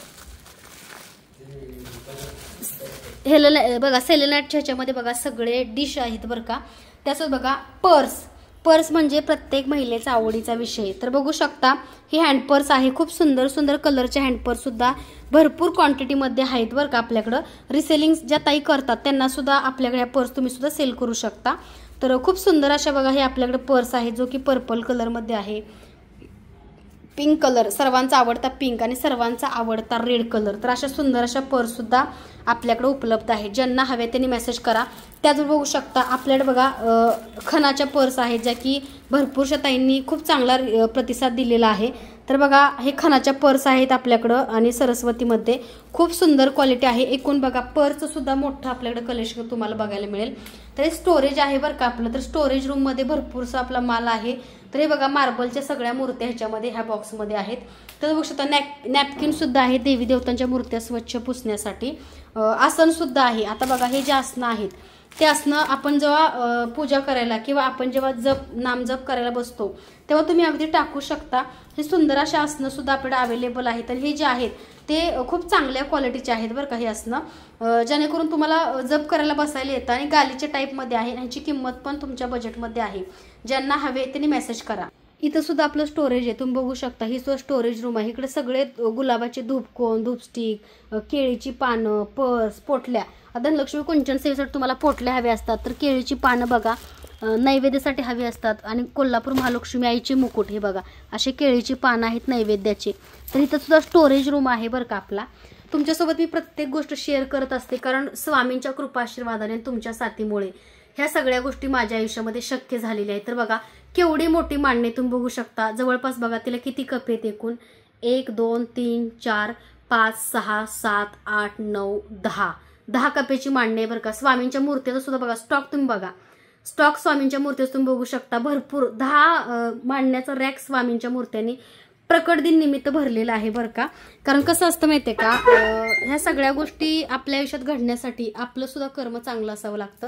बघा सेलेनाइटच्या ह्याच्यामध्ये बघा सगळे डिश आहेत बरं का त्यासोबत बघा पर्स म्हणजे प्रत्येक महिलेचा आवडीचा विषय तर बघू शकता ही हँडपर्स आहे खूप सुंदर सुंदर कलरचे हँडपर्स सुद्धा भरपूर क्वांटिटीमध्ये आहेत बरं का आपल्याकडं रिसेलिंग ज्या ताई करतात त्यांना सुद्धा आपल्याकडे ह्या पर्स तुम्ही सुद्धा सेल करू शकता तर खूप सुंदर अशा बघा हे आपल्याकडे पर्स आहे जो की पर्पल कलरमध्ये आहे पिंक कलर सर्वांचा आवडता पिंक आणि सर्वांचा आवडता रेड कलर तर अशा सुंदर अशा पर्स सुद्धा आपल्याकडे उपलब्ध आहे ज्यांना हवे त्यांनी मेसेज करा त्याचबरोबर बघू शकता आपल्याकडे बघा खणाच्या पर्स आहेत ज्या की भरपूरशा ताईंनी खूप चांगला प्रतिसाद दिलेला आहे तर बघा हे खणाच्या पर्स आहेत आपल्याकडं आणि सरस्वतीमध्ये खूप सुंदर क्वालिटी आहे एकूण बघा पर्सचं सुद्धा मोठं आपल्याकडे कलेक्शन तुम्हाला बघायला मिळेल तर हे स्टोरेज आहे बरं का आपलं तर स्टोरेज रूममध्ये भरपूरसा आपला माल आहे तर हे बघा मार्बलच्या सगळ्या मूर्त्या ह्याच्यामध्ये ह्या बॉक्समध्ये आहेत तर बघू शकता नॅपकिन सुद्धा आहे देवी देवतांच्या मूर्त्या स्वच्छ पुसण्यासाठी आसन सुद्धा आहे आता बघा हे जे आसनं आहेत ते आसनं आपण जेव्हा पूजा करायला किंवा आपण जेव्हा नामजप करायला बसतो तेव्हा तुम्ही अगदी टाकू शकता हे सुंदर अशा आसनं सुद्धा आपल्याकडे अवेलेबल आहेत तर हे जे आहेत ते खूप चांगल्या क्वालिटीचे आहेत बरं का हे आसनं जेणेकरून तुम्हाला जप करायला बसायला येतं आणि गालीच्या टाईपमध्ये आहे ह्याची किंमत पण तुमच्या बजेटमध्ये आहे ज्यांना हवे त्यांनी मेसेज करा इथं सुद्धा आपलं स्टोरेज आहे तुम्ही बघू शकता ही सुद्धा स्टोरेज रूम आहे इकडे सगळे गुलाबाचे धूपकोन धूपस्टिक केळीची पानं पर्स पोटल्या धनलक्ष्मी कुंचन सेवेसाठी तुम्हाला पोटल्या हवे असतात तर केळीची पानं बघा नैवेद्यासाठी हवी असतात आणि कोल्हापूर महालक्ष्मी आईचे मुकुट हे बघा असे केळीची पानं आहेत नैवेद्याचे तर इथं सुद्धा स्टोरेज रूम आहे बरं का आपला तुमच्यासोबत मी प्रत्येक गोष्ट शेअर करत असते कारण स्वामींच्या कृपा आशीर्वादाने तुमच्या साथीमुळे ह्या सगळ्या गोष्टी माझ्या आयुष्यामध्ये शक्य झालेल्या आहेत तर बघा केवढी मोठी मांडणी तुम्ही बघू शकता जवळपास बघा तिला किती कप आहेत एकूण 1 2 3 4 5 6 7 8 9 10 कपेची मांडणी आहे बरं का स्वामींच्या मूर्त्याचा सुद्धा बघा स्टॉक तुम्ही बघा स्टॉक स्वामींच्या मूर्त्या तुम्ही बघू शकता भरपूर 10 मांडण्याचा रॅक स्वामींच्या मूर्त्यांनी प्रकट दिन निमित्त भरलेला आहे बरं का कारण कसं असतं माहितीये का ह्या सगळ्या गोष्टी आपल्या आयुष्यात घडण्यासाठी आपलं सुद्धा कर्म चांगलं असावं लागतं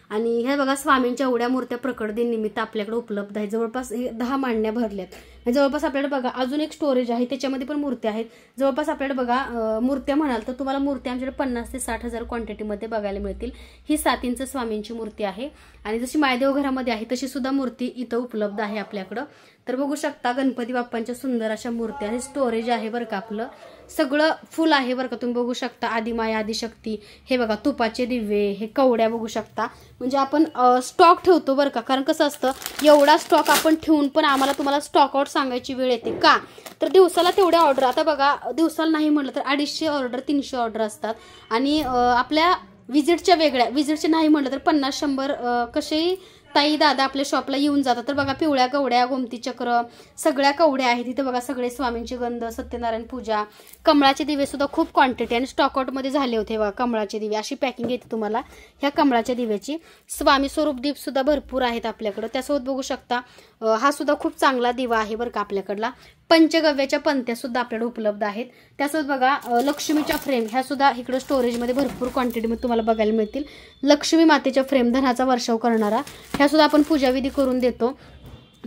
आणि ह्या बघा स्वामींच्या एवढ्या मूर्त्या प्रकट दिन निमित्त आपल्याकडे उपलब्ध आहे जवळपास 10 मांडण्या भरल्यात जवळपास आपल्याकडे बघा अजून एक स्टोरेज आहे त्याच्यामध्ये पण मूर्त्या आहेत जवळपास आपल्याकडे बघा मूर्त्या म्हणाल तर तुम्हाला मूर्त्या आमच्याकडे 50 ते 60 हजार क्वांटिटीमध्ये बघायला मिळतील ही 7 इंच स्वामींची मूर्ती आहे आणि जशी मायदेव घरामध्ये आहे तशी सुद्धा मूर्ती इथं उपलब्ध आहे आपल्याकडं तर बघू शकता गणपती बाप्पांच्या सुंदर अशा मूर्त्या हे स्टोरेज आहे बरं का आपलं सगळं फुल आहे बरं का तुम्ही बघू शकता आदिमाया आदिशक्ती हे बघा तुपाचे दिवे हे कवड्या बघू शकता म्हणजे आपण स्टॉक ठेवतो बरं का कारण कसं असतं एवढा स्टॉक आपण ठेवून पण आम्हाला तुम्हाला स्टॉक आउट सांगायची वेळ येते का, तर दिवसाला तेवढ्या ऑर्डर, आता बघा दिवसाला नाही म्हटलं तर 250 ऑर्डर 300 ऑर्डर असतात. आणि आपल्या विजिटच्या वेगळ्या, विजिटचे नाही म्हटलं तर 50-100 कसेही ताई दादा आपल्या शॉपला येऊन जातात. तर बघा पिवळ्या कवड्या, गोमती चक्र सगळ्या कवड्या आहेत इथे. बघा सगळे स्वामींची गंध, सत्यनारायण पूजा, कमळाचे दिवे सुद्धा खूप क्वांटिटी आणि स्टॉकआउटमध्ये झाले होते. बघा कमळाचे दिवे अशी पॅकिंग येते तुम्हाला ह्या कमळाच्या दिव्याची. स्वामी स्वरूप दीप सुद्धा भरपूर आहेत आपल्याकडं. त्यासोबत बघू शकता हा सुद्धा खूप चांगला दिवा आहे बरं का आपल्याकडला. पंचगव्याच्या पंत्या सुद्धा आपल्याकडे उपलब्ध आहेत. त्यासोबत बघा लक्ष्मीच्या फ्रेम ह्या सुद्धा इकडे स्टोरेजमध्ये भरपूर क्वांटिटीमध्ये तुम्हाला बघायला मिळतील. लक्ष्मी मातेच्या फ्रेम धनाचा वर्षाव करणारा ह्या सुद्धा आपण पूजाविधी करून देतो.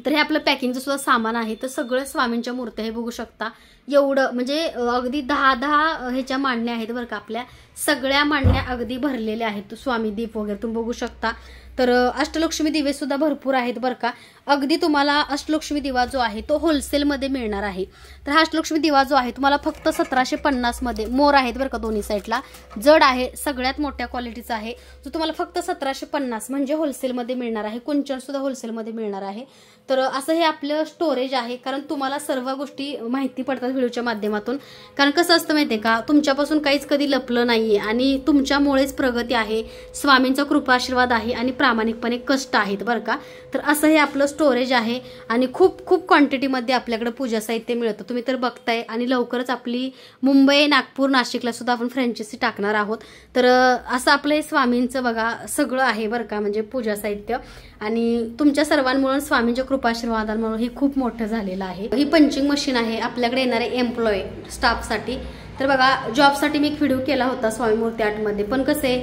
तर हे आपलं पॅकिंगचं सुद्धा सामान आहे. तर सगळं स्वामींच्या मूर्त्या हे बघू शकता. एवढं म्हणजे अगदी 10 ह्याच्या मांडण्या आहेत बरं का. आपल्या सगळ्या मांडण्या अगदी भरलेल्या आहेत. स्वामी दीप वगैरे तुम्ही बघू शकता. तर अष्टलक्ष्मी दिवे सुद्धा भरपूर आहेत बरं का. अगदी तुम्हाला अष्टलक्ष्मी दिवा जो आहे तो होलसेलमध्ये मिळणार आहे. तर हा अष्टलक्ष्मी दिवा जो आहे तुम्हाला फक्त 1750 मध्ये, मोर आहेत बरं का दोन्ही साईडला, जड आहे, सगळ्यात मोठ्या क्वालिटीचा आहे, जो तुम्हाला फक्त 1750 म्हणजे होलसेलमध्ये मिळणार आहे. कुंचन सुद्धा होलसेलमध्ये मिळणार आहे. तर असं हे आपलं स्टोरेज आहे, कारण तुम्हाला सर्व गोष्टी माहिती पडतात व्हिडिओच्या माध्यमातून. कारण कसं असतं माहितीये का, तुमच्यापासून काहीच कधी लपलं नाहीये आणि तुमच्यामुळेच प्रगती आहे, स्वामींचा कृपाशीर्वाद आहे आणि प्रामाणिकपणे कष्ट आहेत बरं का. तर असं हे आपलं स्टोरेज आहे आणि खूप खूप क्वांटिटीमध्ये आपल्याकडे पूजा साहित्य मिळतं. तुम्ही तर बघताय. आणि लवकरच आपली मुंबई, नागपूर, नाशिकला सुद्धा आपण फ्रँचायझी टाकणार आहोत. तर असं आपलं हे स्वामींचं बघा सगळं आहे बरं का, म्हणजे पूजा साहित्य. आणि तुमच्या सर्वांमुळे स्वामींच्या कृपाशीर्वादांमुळे हे खूप मोठं झालेलं आहे. ही पंचिंग मशीन आहे आपल्याकडे येणारे एम्प्लॉय स्टाफसाठी. तर बघा जॉबसाठी मी एक व्हिडिओ केला होता स्वामी मूर्ती आर्टमध्ये. पण कसे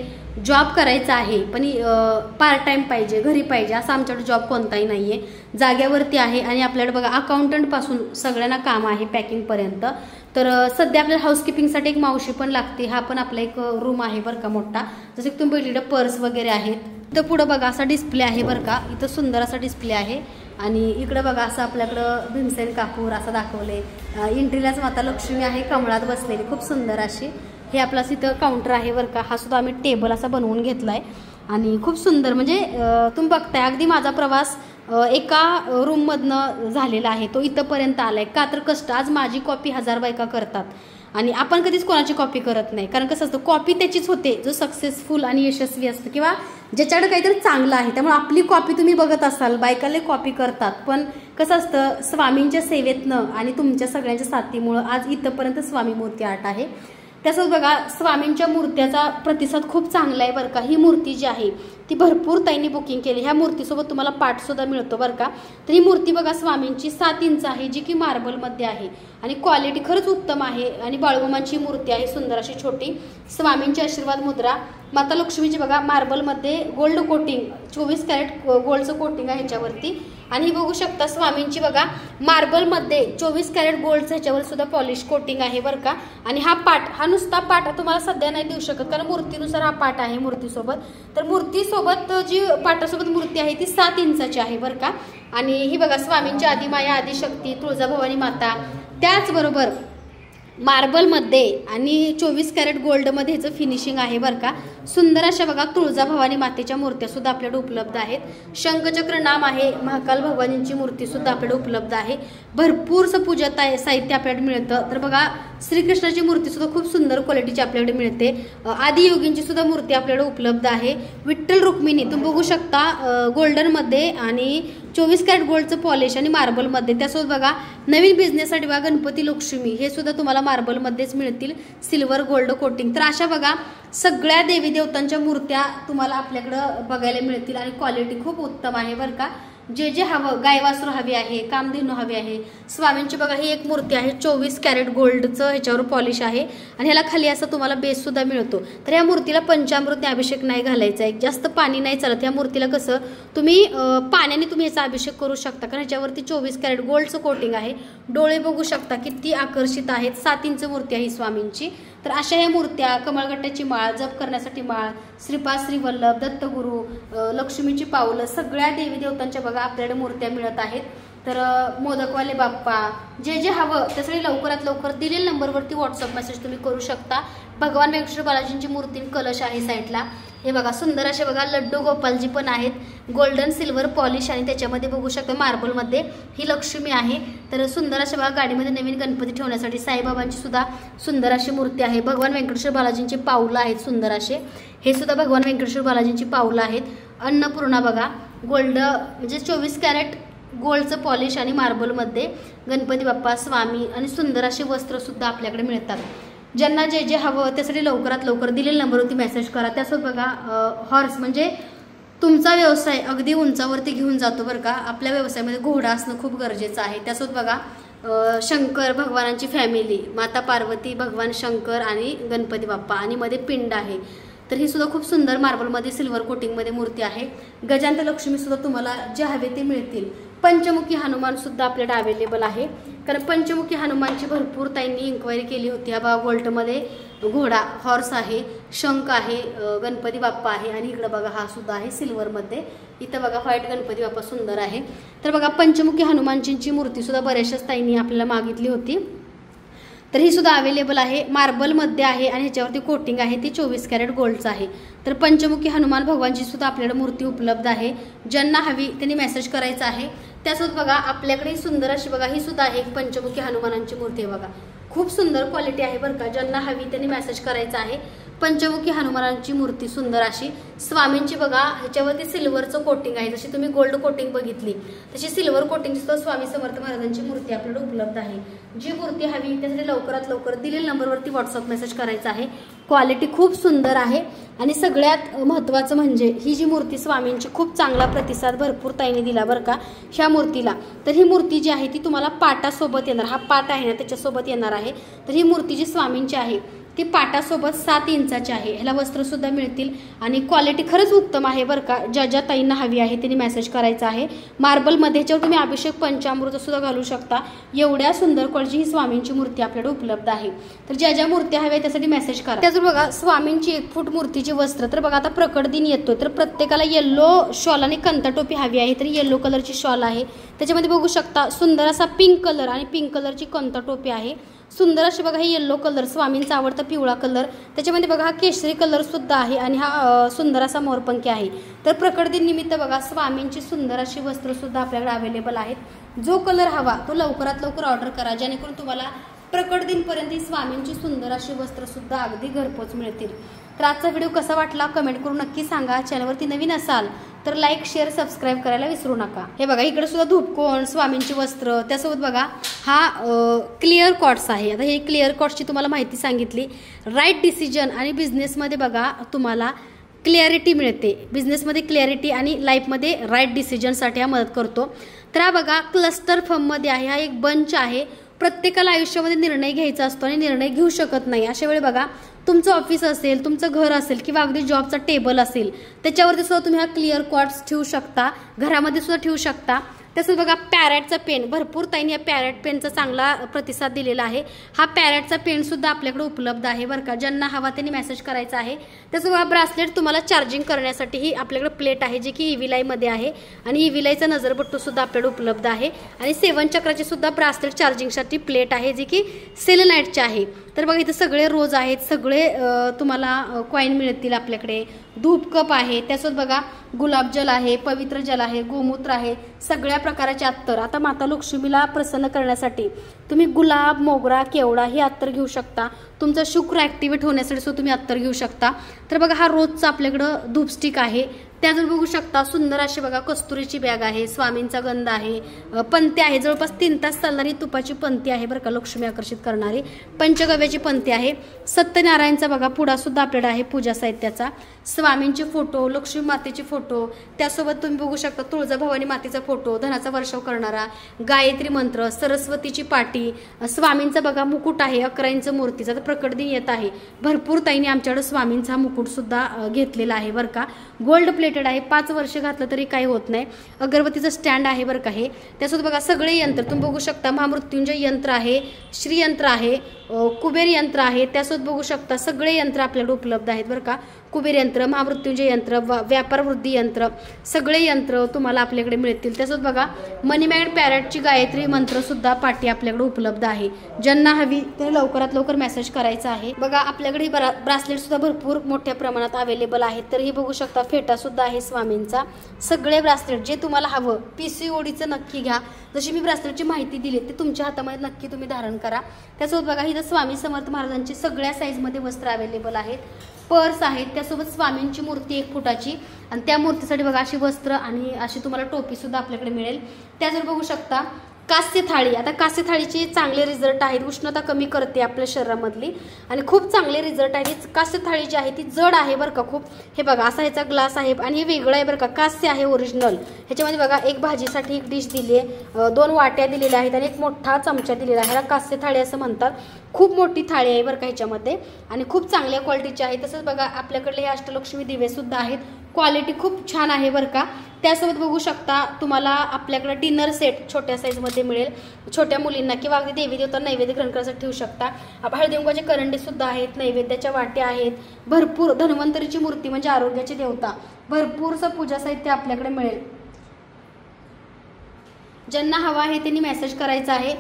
जॉब करायचा आहे पण पार्ट टाइम पाहिजे, घरी पाहिजे, असं आमच्याकडे जॉब कोणताही नाहीये, जाग्यावरती आहे. आणि आपल्याकडे बघा अकाउंटंट पासून सगळ्यांना काम आहे पॅकिंग पर्यंत. तर सध्या आपल्याला हाऊसकीपिंगसाठी एक मावशी पण लागते. हा पण आपला एक रूम आहे बरं का मोठा. जसं की तुम्ही बघितलं पर्स वगैरे आहेत. इथं पुढं बघा असा डिस्प्ले आहे बरं का. इथं सुंदर असा डिस्प्ले आहे. आणि इकडे बघा असं आपल्याकडं भीमसेन कापूर असं दाखवले. एंट्रीलाच माता लक्ष्मी आहे कमळात बसलेली, खूप सुंदर अशी. हे आपला इथं काउंटर आहे बरं का. हा सुद्धा आम्ही टेबल असा बनवून घेतलाय आणि खूप सुंदर, म्हणजे तुम्ही बघताय अगदी माझा प्रवास एका रूममधनं झालेला आहे, तो इथंपर्यंत आलाय. का तर कष्ट. आज माझी कॉपी 1000 बायका करतात आणि आपण कधीच कोणाची कॉपी करत नाही. कारण कसं असतं, कॉपी त्याचीच होते जो सक्सेसफुल आणि यशस्वी असतं किंवा ज्याच्याकडे काहीतरी चांगलं आहे. त्यामुळे आपली कॉपी तुम्ही बघत असाल, बायकाले कॉपी करतात. पण कसं असतं, स्वामींच्या सेवेतनं आणि तुमच्या सगळ्यांच्या साथीमुळं आज इथंपर्यंत स्वामी मूर्ती आर्ट आहे. त्यासोबत बघा स्वामींच्या मूर्त्याचा प्रतिसाद खूप चांगला आहे बरं का. ही मूर्ती जी आहे ती भरपूर ताईंनी बुकिंग केली. ह्या मूर्तीसोबत तुम्हाला पाठ सुद्धा मिळतो बरं का. तर ही मूर्ती बघा स्वामींची 7 इंच आहे, जी की मार्बलमध्ये आहे आणि क्वालिटी खरंच उत्तम आहे. आणि बाळूमामांची मूर्ती आहे सुंदर अशी छोटी. स्वामींची आशीर्वाद मुद्रा. माता लक्ष्मीची बघा मार्बलमध्ये गोल्ड कोटिंग, 24 कॅरेट गोल्डचं कोटिंग आहे ह्याच्यावरती. आणि ही बघू शकता स्वामींची बघा मार्बलमध्ये 24 कॅरेट गोल्डचं ह्याच्यावर सुद्धा पॉलिश कोटिंग आहे बरं का. आणि हा पाठ, हा नुसता पाठ तुम्हाला सध्या नाही देऊ शकत कारण मूर्तीनुसार हा पाठ आहे मूर्तीसोबत. तर मूर्तीसोबत जी पाठासोबत मूर्ती आहे ती 7 इंचाची आहे बरं का. आणि ही बघा स्वामींची आदिमाया, आदिशक्ती, तुळजाभवानी माता, त्याचबरोबर मार्बलमध्ये आणि 24 कॅरेट गोल्डमध्ये ह्याचं फिनिशिंग आहे बरं का. सुंदर अशा बघा तुळजाभवानी मातेच्या मूर्त्या सुद्धा आपल्याकडे उपलब्ध आहेत. शंखचक्र नाम आहे, महाकाल भगवानींची मूर्ती सुद्धा आपल्याकडे उपलब्ध आहे. भरपूरसं पूजा साहित्य आपल्याकडे मिळतं. तर बघा श्रीकृष्णाची मूर्ती सुद्धा खूप सुंदर क्वालिटीची आपल्याकडे मिळते. आदियोगींची सुद्धा मूर्ती आपल्याकडे उपलब्ध आहे. विठ्ठल रुक्मिणी तुम्ही बघू शकता गोल्डनमध्ये आणि 24 कॅरेट गोल्डचं पॉलिश आणि मार्बलमध्ये. त्यासोबत बघा नवीन बिझनेससाठी बघा गणपती लक्ष्मी हे सुद्धा तुम्हाला मार्बलमध्येच मिळतील, सिल्वर गोल्ड कोटिंग. तर अशा बघा सगळ्या देवी देवतांच्या मूर्त्या तुम्हाला आपल्याकडं बघायला मिळतील आणि क्वालिटी खूप उत्तम आहे बरं का. जे जे हवं, गायवासरू हवी आहे, कामधेनू हवी आहे. स्वामींची बघा ही एक मूर्ती आहे 24 कॅरेट गोल्डचं ह्याच्यावर पॉलिश आहे आणि ह्याला खाली असं तुम्हाला बेस सुद्धा मिळतो. तर या मूर्तीला पंचामृत अभिषेक नाही घालायचा आहे, जास्त पाणी नाही चालत. या मूर्तीला कसं तुम्ही पाण्याने तुम्ही याचा अभिषेक करू शकता कारण ह्याच्यावरती 24 कॅरेट गोल्डचं कोटिंग आहे. डोळे बघू शकता किती आकर्षित आहेत. 7 इंच मूर्ती आहे स्वामींची. तर अशा ह्या मूर्त्या, कमळगट्ट्याची माळ, जप करण्यासाठी माळ, श्रीपाद श्रीवल्लभ, दत्तगुरु, लक्ष्मीची पावलं, सगळ्या देवी देवतांच्या बघा आपल्याकडे मूर्त्या मिळत आहेत. तर मोदकवाले बाप्पा, जे जे हवं त्यासाठी लवकरात लवकर दिलेल्या नंबरवरती व्हॉट्सअप मेसेज तुम्ही करू शकता. भगवान वेंकटेश्वर बालाजींची मूर्ती कलश आहे साईडला. हे बघा सुंदर असे बघा लड्डू गोपालजी पण आहेत, गोल्डन सिल्वर पॉलिश आणि त्याच्यामध्ये बघू शकता मार्बलमध्ये ही लक्ष्मी आहे। तर सुंदर असे बघा गाडीमध्ये नवीन गणपती ठेवण्यासाठी साईबाबांची सुद्धा सुंदर अशी मूर्ती आहे। भगवान व्यंकटेश्वर बालाजींची पावलं आहेत सुंदर असे, हे सुद्धा भगवान व्यंकटेश्वर बालाजींची पावलं आहेत। अन्नपूर्णा बघा गोल्ड म्हणजे 24 कॅरेट गोल्डचं पॉलिश आणि मार्बलमध्ये गणपती बाप्पा स्वामी आणि सुंदर असे वस्त्र सुद्धा आपल्याकडे मिळतात। ज्यांना जे जे हवं त्यासाठी लवकरात लवकर दिलेल्या नंबरवरती मेसेज करा। त्यासोबत बघा हॉर्स म्हणजे तुमचा व्यवसाय अगदी उंचावरती घेऊन जातो बरं का। आपल्या व्यवसायामध्ये घोडा असणं खूप गरजेचं आहे। त्यासोबत बघा शंकर भगवानांची फॅमिली, माता पार्वती, भगवान शंकर आणि गणपती बाप्पा आणि मध्ये पिंड आहे। तर ही सुद्धा खूप सुंदर मार्बलमध्ये सिल्वर कोटिंगमध्ये मूर्ती आहे। गजांत लक्ष्मी सुद्धा तुम्हाला जे हवे ते मिळतील। पंचमुखी हनुमान सुद्धा आपल्याकडे अवेलेबल आहे, कारण पंचमुखी हनुमानची भरपूर ताईंनी इन्क्वायरी केली होती। हा बघा गोल्डमध्ये घोडा हॉर्स आहे, शंख आहे, गणपती बाप्पा आहे आणि इकडे बघा हा सुद्धा आहे सिल्वरमध्ये। इथं बघा व्हाईट गणपती बाप्पा सुंदर आहे। तर बघा पंचमुखी हनुमानजींची मूर्ती सुद्धा बऱ्याचशाच ताईंनी आपल्याला मागितली होती, तर ही सुद्धा अवेलेबल आहे। मार्बलमध्ये आहे आणि ह्याच्यावरती कोटिंग आहे ती 24 कॅरेट गोल्डचं आहे। तर पंचमुखी हनुमान भगवानची सुद्धा आपल्याकडे मूर्ती उपलब्ध आहे। ज्यांना हवी त्यांनी मेसेज करायचा आहे। त्यासोबत बघा आपल्याकडे सुंदर अशी बघा ही सुद्धा आहे एक पंचमुखी हनुमानांची मूर्ती आहे बघा, खूप सुंदर क्वालिटी आहे बरं का। ज्यांना हवी त्यांनी मेसेज करायचा आहे। पंचमुखी हनुमानांची मूर्ती सुंदर अशी स्वामींची बघा, ह्याच्यावरती सिल्वरचं कोटिंग आहे। जशी तुम्ही गोल्ड कोटिंग बघितली तशी सिल्वर कोटिंग सुद्धा स्वामी समर्थ महाराजांची मूर्ती आपल्याकडे उपलब्ध आहे। जी मूर्ती हवी त्यासाठी लवकरात लवकर दिलेल्या नंबरवरती व्हॉट्सअप मेसेज करायचा आहे। क्वालिटी खूप सुंदर आहे आणि सगळ्यात महत्त्वाचं म्हणजे ही जी मूर्ती स्वामींची खूप चांगला प्रतिसाद भरपूर ताईने दिला बरं का ह्या मूर्तीला। तर ही मूर्ती जी आहे ती तुम्हाला पाटासोबत येणार, हा पाट आहे ना त्याच्यासोबत येणार आहे। तर ही मूर्ती जी स्वामींची आहे ती पाटासोबत 7 इंचाची आहे। ह्याला वस्त्र सुद्धा मिळतील आणि क्वालिटी खरंच उत्तम आहे बरं का। ज्या ज्या ताईंना हवी आहे त्यांनी मेसेज करायचा आहे। मार्बलमध्ये ह्याच्यावर तुम्ही अभिषेक पंचामृत सुद्धा घालू शकता। एवढ्या सुंदर क्वालिटीची ही स्वामींची मूर्ती आपल्याकडे उपलब्ध आहे। तर ज्या ज्या मूर्ती हव्या त्यासाठी मेसेज करा। त्याचबरोबर बघा स्वामींची 1 फूट मूर्तीची वस्त्र, तर बघा आता प्रकट दिन येतो तर प्रत्येकाला येल्लो शॉल आणि कंताटोपी हवी आहे। तर येल्लो कलरची शॉल आहे, त्याच्यामध्ये बघू शकता सुंदर असा पिंक कलर आणि पिंक कलरची कंताटोपी आहे। सुंदर अशी बघा ही येल्लो कलर स्वामींचा आवडता पिवळा कलर, त्याच्यामध्ये बघा हा केशरी कलर सुद्धा आहे आणि हा सुंदर असा मोरपंखी आहे। तर प्रकट दिन निमित्त बघा स्वामींची सुंदर अशी वस्त्र सुद्धा आपल्याकडे अवेलेबल आहेत। जो कलर हवा तो लवकरात लवकर ऑर्डर करा, जेणेकरून तुम्हाला प्रकट दिनपर्यंत ही स्वामींची सुंदर अशी वस्त्र सुद्धा अगदी घरपोच मिळतील। तर आजचा व्हिडिओ कसा वाटला कमेंट करून नक्की सांगा। चॅनलवरती नवीन असाल तर लाईक शेअर सबस्क्राईब करायला विसरू नका। हे बघा इकडे सुद्धा धूपकोण स्वामींची वस्त्र, त्यासोबत बघा हा क्लिअर कॉट्स आहे। आता हे क्लिअर कॉट्सची तुम्हाला माहिती सांगितली। राईट डिसिजन आणि बिझनेसमध्ये बघा तुम्हाला क्लिअरिटी मिळते, बिझनेसमध्ये क्लिअरिटी आणि लाईफमध्ये राईट डिसिजनसाठी हा मदत करतो। तर हा बघा क्लस्टर फर्ममध्ये आहे, हा एक बंच आहे। प्रत्येकाला आयुष्यामध्ये निर्णय घ्यायचा असतो आणि निर्णय घेऊ शकत नाही, अशा वेळी बघा तुमचं ऑफिस असेल, तुमचं घर असेल किंवा अगदी जॉबचा टेबल असेल त्याच्यावरती सुद्धा तुम्ही हा क्लिअर कॉट्स ठेवू शकता, घरामध्ये सुद्धा ठेवू शकता। तसंच बघा पॅरेटचा पेन, भरपूर ताईंनी या पॅरेट पेनचा चांगला प्रतिसाद दिलेला आहे। हा पॅरेटचा पेन सुद्धा आपल्याकडे उपलब्ध आहे बरं का। ज्यांना हवा त्यांनी मेसेज करायचा आहे। तसं बघा ब्रासलेट तुम्हाला चार्जिंग करण्यासाठी ही आपल्याकडे प्लेट आहे जी की इव्हिलायमध्ये आहे आणि इव्हिलायचा नजरबट्टू सुद्धा आपल्याकडे उपलब्ध आहे आणि 7 चक्राची सुद्धा ब्रासलेट चार्जिंगसाठी प्लेट आहे जी की सेलेनाइटची आहे। तर बघा इथं सगळे रोज आहेत, सगळे तुम्हाला कॉईन मिळतील आपल्याकडे। धूप कप आहे, त्यासोबत बघा गुलाबजल आहे, पवित्र जल आहे, गोमूत्र आहे, सगळ्या प्रकारचे अत्तर। आता माता लक्ष्मीला प्रसन्न करण्यासाठी तुम्ही गुलाब, मोगरा, केवडा हे अत्तर घेऊ शकता। तुमचं शुक्र ऍक्टिव्हेट होण्यासाठी सुद्धा तुम्ही अत्तर घेऊ शकता। तर बघा हा रोजचा आपल्याकडं धूप स्टिक आहे। त्याजवळ बघू शकता सुंदर अशी बघा कस्तुरीची बॅग आहे, स्वामींचा गंध आहे, पंते आहे, जवळपास 3 तास चालणारी तुपाची पंती आहे बरं का, लक्ष्मी आकर्षित करणारी पंचगव्याची पंती आहे। सत्यनारायणचा बघा पुडा सुद्धा आपल्याकडे आहे पूजा साहित्याचा, स्वामींचे फोटो, लक्ष्मी मातेचे फोटो, त्यासोबत तुम्ही बघू शकता तुळजाभवानी मातेचा फोटो, धनाचा वर्षाव करणारा, गायत्री मंत्र, सरस्वतीची पाटी, स्वामींचा बघा मुकुट आहे 11 इंच मूर्तीचा। तर प्रकट दिन येत आहे, भरपूर ताईंनी आमच्याकडे स्वामींचा मुकुट सुद्धा घेतलेला आहे बरं का। गोल्ड प्लेटेड आहे, 5 वर्ष घातलं तरी काही होत नाही. अगरबत्तीचं स्टँड आहे बरं का हे. त्यासोबत बघा सगळे यंत्र तुम्ही बघू शकता. महामृत्युंजय यंत्र आहे, श्रीयंत्र आहे, कुबेर यंत्र आहे. त्यासोबत बघू शकता सगळे यंत्र आपल्याकडे उपलब्ध आहेत बरं का. कुबेर यंत्र, महामृत्युंजय यंत्र, व्यापार वृद्धी यंत्र, सगळे यंत्र तुम्हाला आपल्याकडे मिळतील. त्यासोबत बघा मनी मॅग्नेट पॅरेटची गायत्री मंत्र सुद्धा पाठी आपल्याकडे उपलब्ध आहे. ज्यांना हवी ते लवकरात लवकर मेसेज करायचा आहे. बघा आपल्याकडे ब्रासलेट सुद्धा भरपूर मोठ्या प्रमाणात अवेलेबल आहेत. तर हे बघू शकता फेटा सुद्धा आहे स्वामींचा. सगळे ब्रासलेट जे तुम्हाला हवं PCODचं नक्की घ्या. जशी मी ब्रासलेटची माहिती दिली ते तुमच्या हातामध्ये नक्की तुम्ही धारण करा. त्यासोबत बघा इथं स्वामी समर्थ महाराजांची सगळ्या साईजमध्ये वस्त्र अवेलेबल आहेत. पर्स आहेत, त्यासोबत स्वामींची मूर्ती 1 फुटाची आणि त्या मूर्तीसाठी बघा अशी वस्त्र आणि अशी तुम्हाला टोपी सुद्धा आपल्याकडे मिळेल. त्याचबरोबर बघू शकता कास्य थाळी. आता कास्य थाळीचे चांगले रिझल्ट आहेत, उष्णता कमी करते आपल्या शरीरामधली आणि खूप चांगले रिझल्ट आहेत. कास्य थाळी जी आहे ती जड आहे बरं का खूप. हे बघा असा ह्याचा ग्लास आहे आणि हे वेगळं आहे बरं का. कास्य आहे ओरिजिनल. ह्याच्यामध्ये बघा एक भाजीसाठी एक डिश दिली आहे, 2 वाट्या दिलेल्या आहेत आणि एक मोठा चमचा दिलेला आहे. ह्याला कास्य थाळी असं म्हणतात. खूप मोठी थाळी आहे बरं का ह्याच्यामध्ये आणि खूप चांगल्या क्वालिटीची आहे. तसंच बघा आपल्याकडे हे अष्टलक्ष्मी दिवे सुद्धा आहेत, क्वालिटी खूप छान आहे बरं का. त्यासोबत बघू शकता तुम्हाला आपल्याकडे डिनर सेट छोट्या साईजमध्ये मिळेल. छोट्या मुलींना किंवा अगदी देवी देवता नैवेद्य ग्रहण करायसाठी ठेवू शकता. हळदीकुंकवाचे करंडे सुद्धा आहेत, नैवेद्याच्या वाट्या आहेत, भरपूर धन्वंतरीची मूर्ती म्हणजे आरोग्याची देवता, भरपूरसं पूजा साहित्य आपल्याकडे मिळेल. ज्यांना हवा आहे त्यांनी मेसेज करायचा आहे.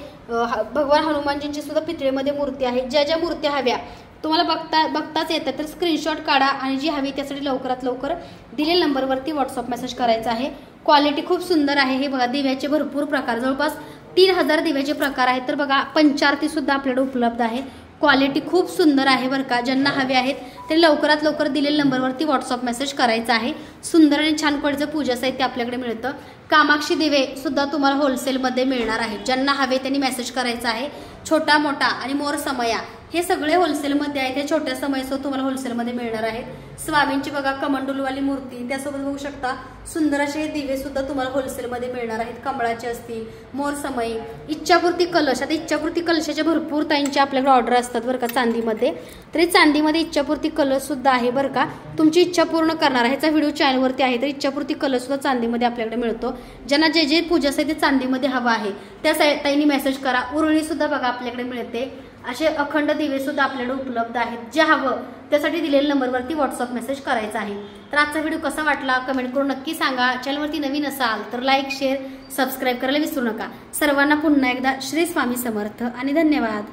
भगवान हनुमानजींची सुद्धा पितळेमध्ये मूर्ती आहे. ज्या ज्या मूर्त्या हव्या तुम्हाला बघताच येतात तर स्क्रीनशॉट काढा आणि जी हवी त्यासाठी लवकरात लवकर दिलेल्या नंबरवरती व्हॉट्सअप मेसेज करायचा आहे. क्वालिटी खूप सुंदर आहे. हे बघा दिव्याचे भरपूर प्रकार, जवळपास 3000 दिव्याचे प्रकार आहेत. तर बघा पंचारती सुद्धा आपल्याकडे उपलब्ध आहे. क्वालिटी खूप सुंदर आहे बरं का. ज्यांना हवे आहेत ते लवकरात लवकर दिलेल्या नंबरवरती व्हॉट्सअप मेसेज करायचा आहे. सुंदर आणि छान क्वालिटीचं पूजा साहित्य आपल्याकडे मिळतं. कामाक्षी दिवे सुद्धा तुम्हाला होलसेलमध्ये मिळणार आहेत. ज्यांना हवे त्यांनी मेसेज करायचा आहे. छोटा मोठा आणि मोर समया हे सगळे होलसेलमध्ये आहेत. हे छोट्या समयसह तुम्हाला होलसेलमध्ये मिळणार आहेत. स्वामींची बघा कमंडलूवाली मूर्ती, त्यासोबत बघू शकता सुंदर असे दिवे सुद्धा तुम्हाला होलसेलमध्ये मिळणार आहेत. कमळाचे असतील, मोर समई, इच्छापूर्ती कलश. आता इच्छापूर्ती कलशाच्या भरपूर ताईंची आपल्याकडे ऑर्डर असतात बरं का चांदीमध्ये. तरी चांदीमध्ये इच्छापूर्ती कलश सुद्धा आहे बरं का. तुमची इच्छा पूर्ण करणार ह्याचा व्हिडिओ चॅनलवरती आहे. तर इच्छापूर्ती कलश सुद्धा चांदीमध्ये आपल्याकडे मिळतो. ज्यांना जे जे पूजासाठी चांदीमध्ये हवं आहे त्या ताईंनी मेसेज करा. उरुळी सुद्धा बघा आपल्याकडे मिळते. असे अखंड दिवे सुद्धा आपल्याकडे उपलब्ध आहेत. जे हवं त्यासाठी दिलेल्या नंबरवरती व्हॉट्सअप मेसेज करायचा आहे. तर आजचा व्हिडिओ कसा वाटला कमेंट करून नक्की सांगा. चॅनलवरती नवीन असाल तर लाईक, शेअर, सबस्क्राईब करायला विसरू नका. सर्वांना पुन्हा एकदा श्री स्वामी समर्थ आणि धन्यवाद.